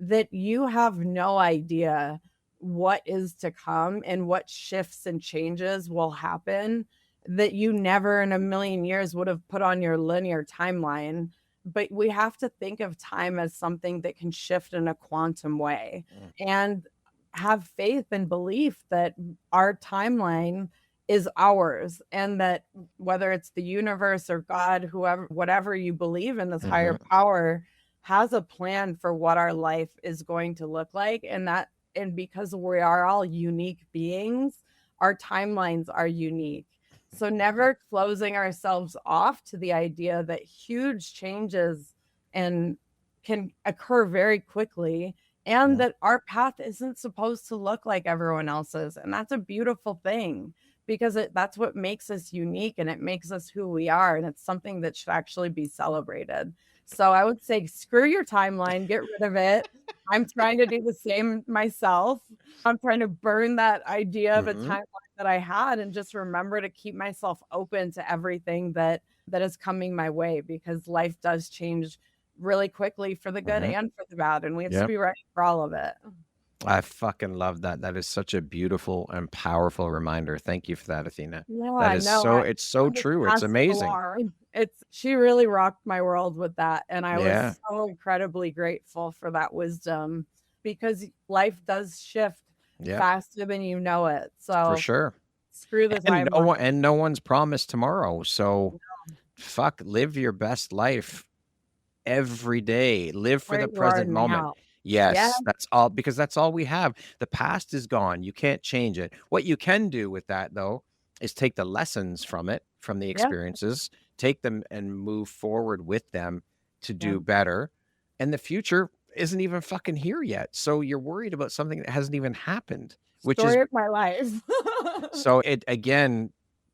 that you have no idea what is to come and what shifts and changes will happen that you never in a million years would have put on your linear timeline. But we have to think of time as something that can shift in a quantum way and have faith and belief that our timeline is ours, and that whether it's the universe or God, whoever, whatever you believe in, this higher power has a plan for what our life is going to look like. And because we are all unique beings, our timelines are unique. So never closing ourselves off to the idea that huge changes and can occur very quickly, and that our path isn't supposed to look like everyone else's. And that's a beautiful thing, because that's what makes us unique and it makes us who we are. And it's something that should actually be celebrated. So I would say, screw your timeline, get rid of it. I'm trying to do the same myself. I'm trying to burn that idea of a timeline that I had and just remember to keep myself open to everything that is coming my way, because life does change really quickly for the good and for the bad. And we have to be ready for all of it. I fucking love that. That is such a beautiful and powerful reminder. Thank you for that, Athena. That Yeah, is no, it's so I'm just true. It's passing it amazing. along. She really rocked my world with that, and I Yeah. was so incredibly grateful for that wisdom because life does shift Yeah, faster than you know it. for So sure. screw the And timeline. no one's promised tomorrow. So fuck, live your best life every day. Live for Where the you are present moment. now. Yeah, Yes, that's all, because that's all we have. The past is gone. You can't change it. What you can do with that, though, is take the lessons from it, from the yeah, experiences, take them and move forward with them to yeah. do better. And the future isn't even fucking here yet. So you're worried about something that hasn't even happened, which is Story of my life. so it again,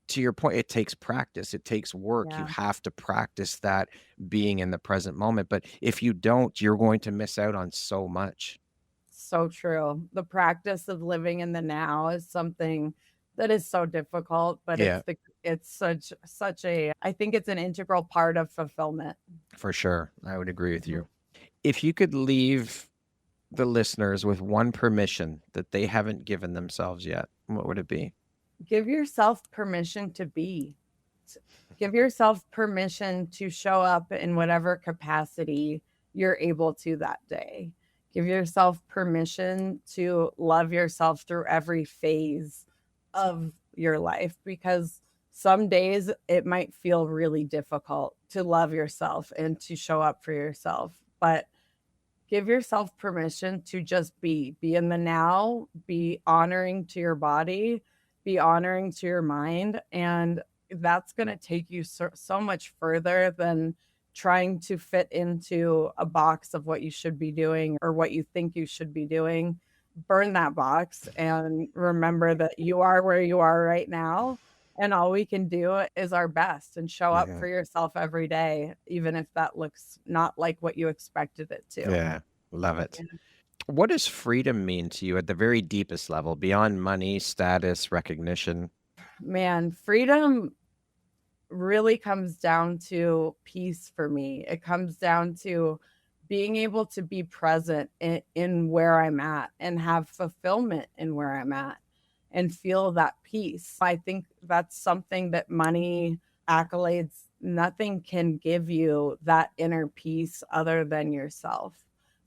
to your point, it takes practice. It takes work. You Yeah, have to practice that being in the present moment. But if you don't, you're going to miss out on so much. so true. The practice of living in the now is something that is so difficult, but Yeah, it's such a I think it's an integral part of fulfillment. for sure. I would agree with Mhm. you. If you could leave the listeners with one permission that they haven't given themselves yet, what would it be? Give yourself permission to be. Give yourself permission to show up in whatever capacity you're able to that day. Give yourself permission to love yourself through every phase of your life because some days it might feel really difficult to love yourself and to show up for yourself. But give yourself permission to just be in the now, be honoring to your body, be honoring to your mind. And that's going to take you so much further than trying to fit into a box of what you should be doing or what you think you should be doing. Burn that box and remember that you are where you are right now. And all we can do is our best and show up Mhm. for yourself every day, even if that looks not like what you expected it to. Yeah, love it. What does freedom mean to you at the very deepest level, beyond money, status, recognition? Man, freedom really comes down to peace for me. It comes down to being able to be present in where I'm at and have fulfillment in where I'm at and feel that peace. I think that's something that money, accolades, nothing can give you that inner peace other than yourself.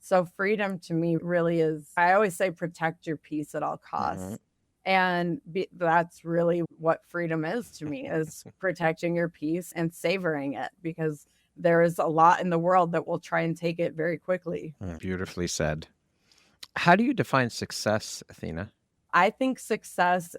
So freedom to me really is, I always say protect your peace at all Mhm. costs. And that's really what freedom is to me, is protecting your peace and savoring it because there is a lot in the world that will try and take it very quickly. Beautifully said. How do you define success, Athena? I think success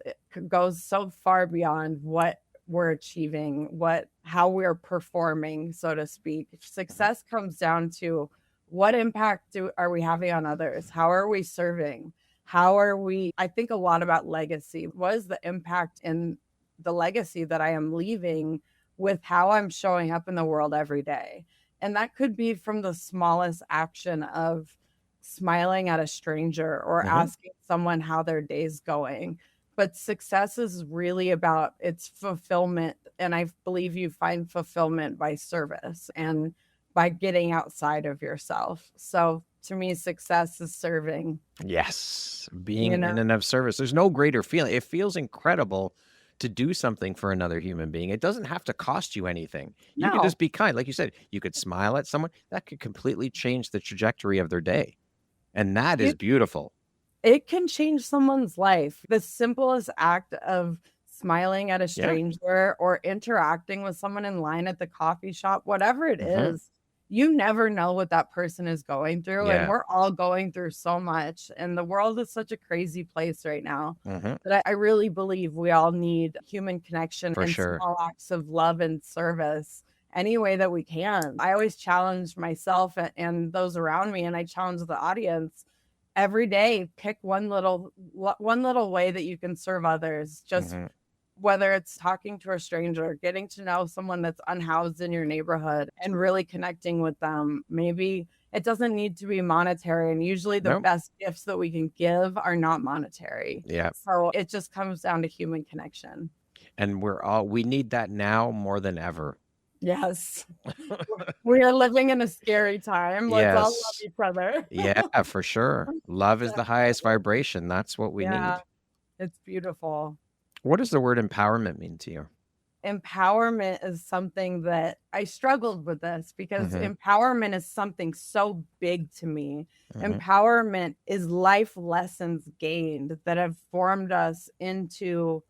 goes so far beyond what we're achieving, how we're performing, so to speak. Success comes down to what impact are we having on others? How are we serving? How are we? I think a lot about legacy. What is the impact in the legacy that I am leaving with how I'm showing up in the world every day? And that could be from the smallest action of smiling at a stranger or Mhm. asking someone how their day's going. But success is really about its fulfillment. And I believe you find fulfillment by service and by getting outside of yourself. So to me, success is serving, Yes, you being know? in and of service. There's no greater feeling. It feels incredible to do something for another human being. It doesn't have to cost you anything. You could No, just be kind. Like you said, you could smile at someone. That could completely change the trajectory of their day. And that is it, beautiful. it can change someone's life. The simplest act of smiling at a Yeah. stranger or interacting with someone in line at the coffee shop, whatever it Mhm. is, you never know what that person is going through. And Yeah. we're all going through so much. And the world is such a crazy place right now Mhm. that I really believe we all need human connection For and sure. small acts of love and service any way that we can. I always challenge myself and those around me, and I challenge the audience every day. Pick one little way that you can serve others. Just Mhm. whether it's talking to a stranger, getting to know someone that's unhoused in your neighborhood and really connecting with them. Maybe it doesn't need to be monetary. And usually the Nope. best gifts that we can give are not monetary. Yeah. So it just comes down to human connection. And we need that now more than ever. Yes. We are living in a scary time. Let's all love Yes. each other. Yeah, for sure. Love is the highest vibration. That's what we Yeah, need. it's beautiful. What does the word empowerment mean to you? Empowerment is something that I struggled with this because Mm-hmm. empowerment is something so big to me. Mm-hmm. Empowerment is life lessons gained that have formed us into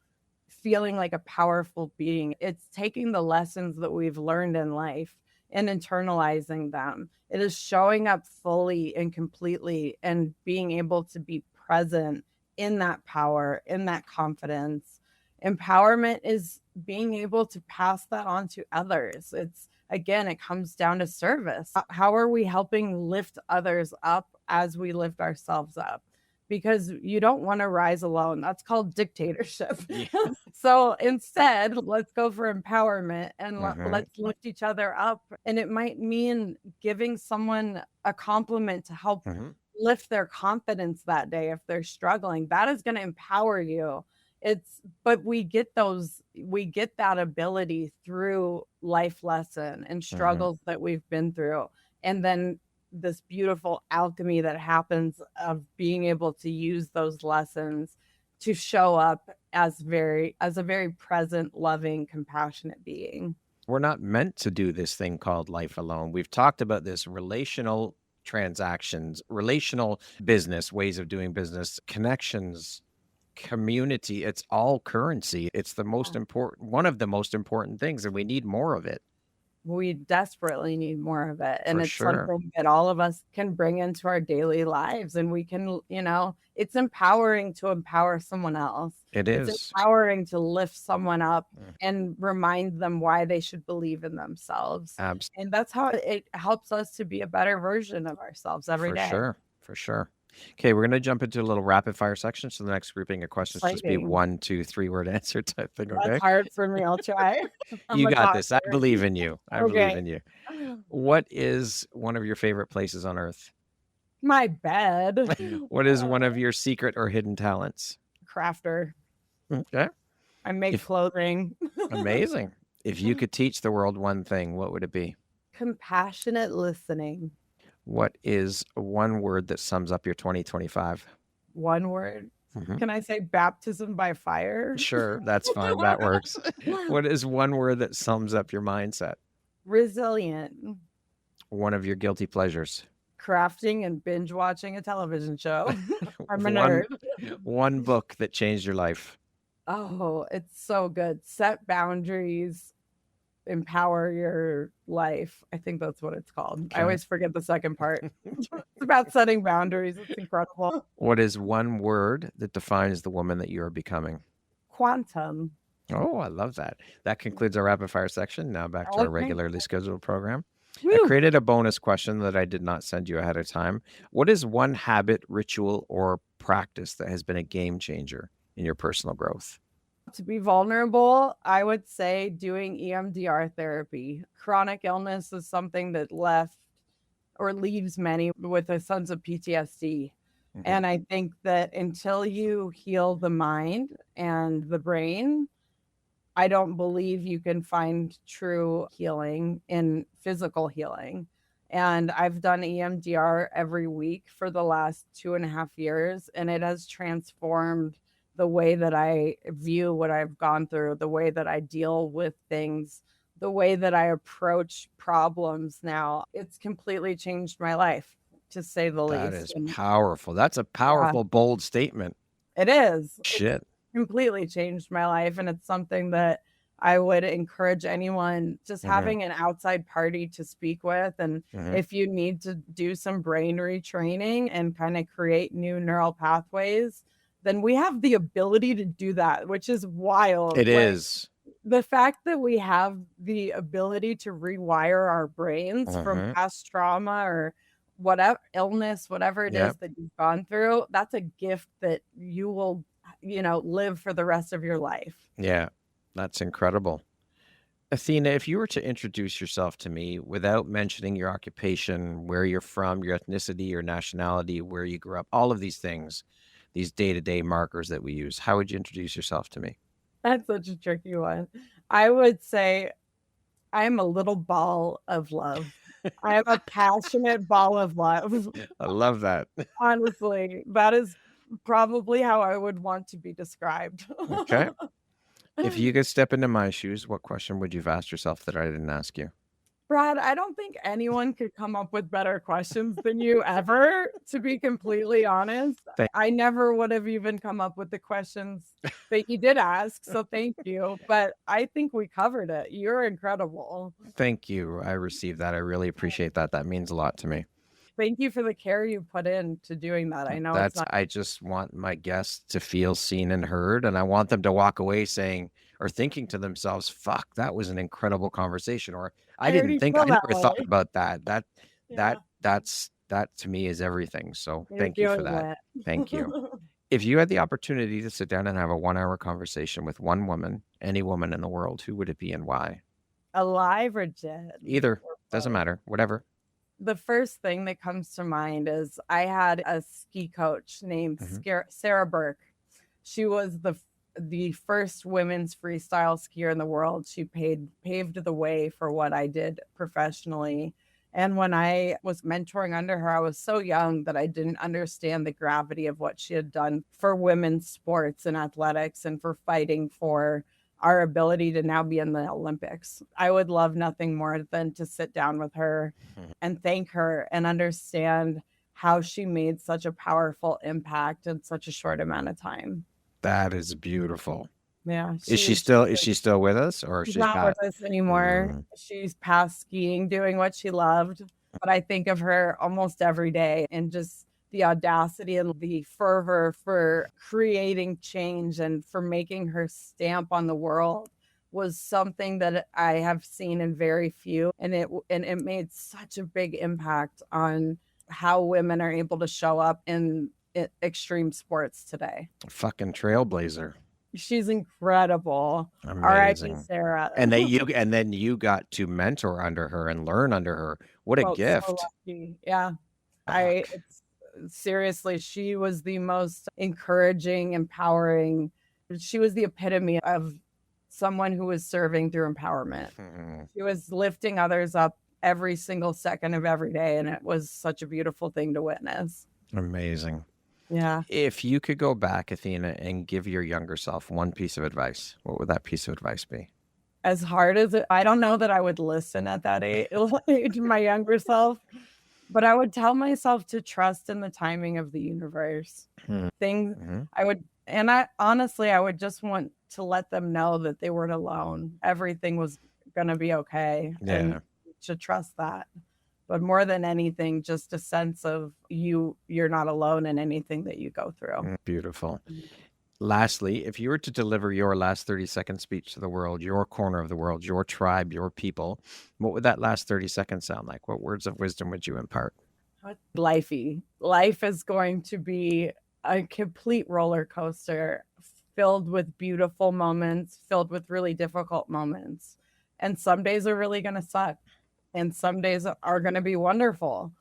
feeling like a powerful being. It's taking the lessons that we've learned in life and internalizing them. It is showing up fully and completely and being able to be present in that power, in that confidence. Empowerment is being able to pass that on to others. It's again, it comes down to service. How are we helping lift others up as we lift ourselves up? Because you don't want to rise alone. That's called dictatorship. Yeah. So instead, let's go for empowerment and Mm-hmm. let's lift each other up. And it might mean giving someone a compliment to help Mm-hmm. lift their confidence that day if they're struggling. That is going to empower you. But we get that ability through life lesson and Mm-hmm. struggles that we've been through. And then this beautiful alchemy that happens of being able to use those lessons to show up as a very present, loving, compassionate being. We're not meant to do this thing called life alone. We've talked about this relational transactions, relational business, ways of doing business, connections, community. It's all currency. It's the most important, one of the most important things, and we need more of it. We desperately need more of it. And For it's sure. something that all of us can bring into our daily lives. And we can, it's empowering to empower someone else. It It's is. empowering to lift someone up Mm. and remind them why they should believe in themselves. Abs- And that's how it helps us to be a better version of ourselves every for day. sure. For sure. Okay, we're going to jump into a little rapid fire section. So the next grouping of questions just be Exciting. 1, 2, 3 word answer type thing. That's Okay. hard for me. I'll try. I'm You a got this. I talker. believe in you. I believe Okay. in you. What is one of your favorite places on earth? My bed. What is one of your secret or hidden talents? Crafter. Okay. I make If clothing. amazing. If you could teach the world one thing, what would it be? Compassionate listening. What is one word that sums up your 2025? One word. Mhm. Can I say baptism by fire? Sure, that's fine. That works. What is one word that sums up your mindset? Resilient. One of your guilty pleasures. Crafting and binge watching a television show. I'm a One nerd. one book that changed your life. Oh, it's so good. Set boundaries, empower your life. I think that's what it's called. Okay. I always forget the second part. It's about setting boundaries. It's incredible. What is one word that defines the woman that you are becoming? Quantum. Oh, I love that. That concludes our rapid fire section. Now back to our Okay. regularly scheduled program. I Woo. created a bonus question that I did not send you ahead of time. What is one habit, ritual, or practice that has been a game changer in your personal growth? To be vulnerable, I would say doing EMDR therapy. Chronic illness is something that left or leaves many with a sense of PTSD. Mhm. And I think that until you heal the mind and the brain, I don't believe you can find true healing in physical healing. And I've done EMDR every week for the last 2.5 years, and it has transformed the way that I view what I've gone through, the way that I deal with things, the way that I approach problems now. It's completely changed my life, to say the That least. is And powerful. That's a yeah, powerful, bold statement. it is. It's Shit. completely changed my life, and it's something that I would encourage anyone just Mhm. having an outside party to speak with. And Mhm. if you need to do some brain retraining and kind of create new neural pathways, then we have the ability to do that, which is wild. It Like, is. the fact that we have the ability to rewire our brains from Mhm. past trauma or whatever illness, whatever it Yep. is that you've gone through, that's a gift that you will, live for the rest of your life. Yeah. That's incredible. Athena, if you were to introduce yourself to me without mentioning your occupation, where you're from, your ethnicity, your nationality, where you grew up, all of these things, these day-to-day markers that we use, how would you introduce yourself to me? That's such a tricky one. I would say I am a little ball of love. I am a passionate ball of love. I love that. Honestly, that is probably how I would want to be described. Okay. If you could step into my shoes, what question would you have asked yourself that I didn't ask you? Brad, I don't think anyone could come up with better questions than you ever, to be completely honest. Thank, I never would have even come up with the questions that you did ask, so thank you. But I think we covered it. You're incredible. thank you. I received that. I really appreciate that. That means a lot to me. Thank you for the care you put into doing that. I know it's not. I just want my guests to feel seen and heard, and I want them to walk away saying or thinking to themselves, fuck, that was an incredible conversation, or I already feel I that never thought way. about that. Yeah, That to me is everything. So you're thank you for doing that. it. Thank you. If you had the opportunity to sit down and have a 1 hour conversation with one woman, any woman in the world, who would it be and why? Alive or dead? Either. Doesn't matter. Whatever. The first thing that comes to mind is I had a ski coach named Sarah Burke. She was the first women's freestyle skier in the world. She paved the way for what I did professionally. And when I was mentoring under her, I was so young that I didn't understand the gravity of what she had done for women's sports and athletics and for fighting for our ability to now be in the Olympics. I would love nothing more than to sit down with her and thank her and understand how she made such a powerful impact in such a short amount of time. That is beautiful. Yeah. Is she still with us, or She's not with us anymore. She's past skiing, doing what she loved. But I think of her almost every day, and just the audacity and the fervor for creating change and for making her stamp on the world was something that I have seen in very few. And it made such a big impact on how women are able to show up in extreme sports today. Fucking trailblazer. She's incredible. Amazing. R.I.P. Sarah. And then you got to mentor under her and learn under her. What a gift. So lucky. Yeah. Seriously, she was the most encouraging, empowering. She was the epitome of someone who was serving through empowerment. She was lifting others up every single second of every day. And it was such a beautiful thing to witness. Amazing. Yeah. If you could go back, Athena, and give your younger self one piece of advice, what would that piece of advice be? As hard as I don't know that I would listen at that age, my younger self, but I would tell myself to trust in the timing of the universe. I would just want to let them know that they weren't alone. Everything was going to be okay. Yeah. And to trust that. But more than anything, just a sense of you're not alone in anything that you go through. Beautiful. Lastly, if you were to deliver your last 30-second speech to the world, your corner of the world, your tribe, your people, what would that last 30 seconds sound like? What words of wisdom would you impart? Lifey. Life is going to be a complete roller coaster, filled with beautiful moments, filled with really difficult moments. And some days are really going to suck. And some days are going to be wonderful,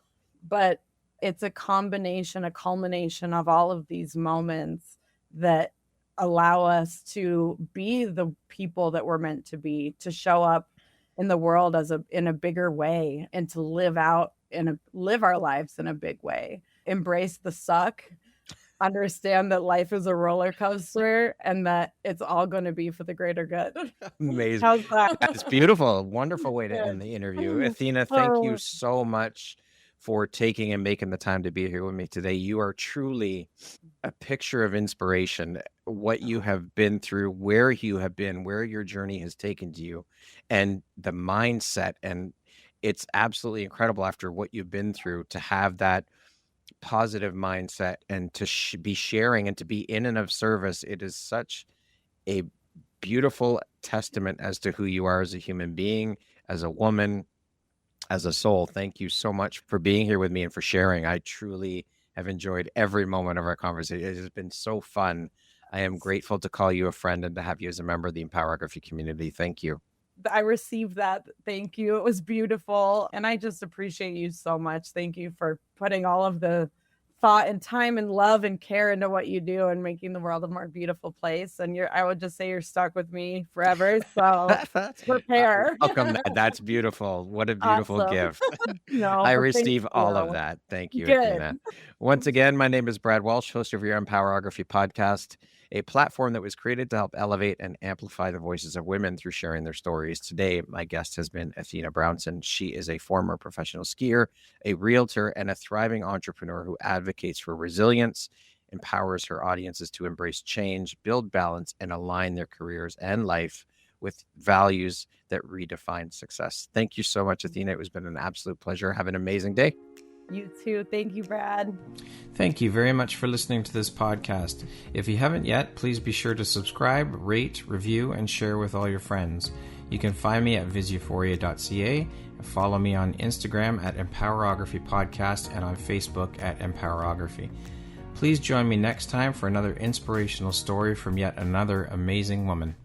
but it's a culmination of all of these moments that allow us to be the people that we're meant to be, to show up in the world in a bigger way, and to live our lives in a big way. Embrace the suck. Understand that life is a roller coaster and that it's all going to be for the greater good. Amazing. How's that? That's beautiful. Wonderful way to end the interview. Athena, thank you so much for taking and making the time to be here with me today. You are truly a picture of inspiration, what you have been through, where you have been, where your journey has taken you, and the mindset. And it's absolutely incredible after what you've been through to have that positive mindset and to be sharing and to be in and of service. It is such a beautiful testament as to who you are as a human being, as a woman, as a soul. Thank you so much for being here with me and for sharing. I truly have enjoyed every moment of our conversation. It has been so fun. I am grateful to call you a friend and to have you as a member of the Empowerography community. Thank you. I received that. Thank you. It was beautiful. And I just appreciate you so much. Thank you for putting all of the thought and time and love and care into what you do and making the world a more beautiful place. And I would just say you're stuck with me forever. So prepare. Welcome. That's beautiful. What a beautiful Awesome. gift. No, I but receive thank all of you. that. Thank you, Good. Athena. Once again, my name is Brad Walsh, host of your Empowerography podcast, a platform that was created to help elevate and amplify the voices of women through sharing their stories. Today, my guest has been Athena Brownson. She is a former professional skier, a realtor, and a thriving entrepreneur who advocates for resilience, empowers her audiences to embrace change, build balance, and align their careers and life with values that redefine success. Thank you so much, Athena. It has been an absolute pleasure. Have an amazing day. You too. Thank you, Brad. Thank you very much for listening to this podcast. If you haven't yet, please be sure to subscribe, rate, review, and share with all your friends. You can find me at visuphoria.ca, follow me on Instagram at Empowerography Podcast, and on Facebook at Empowerography. Please join me next time for another inspirational story from yet another amazing woman.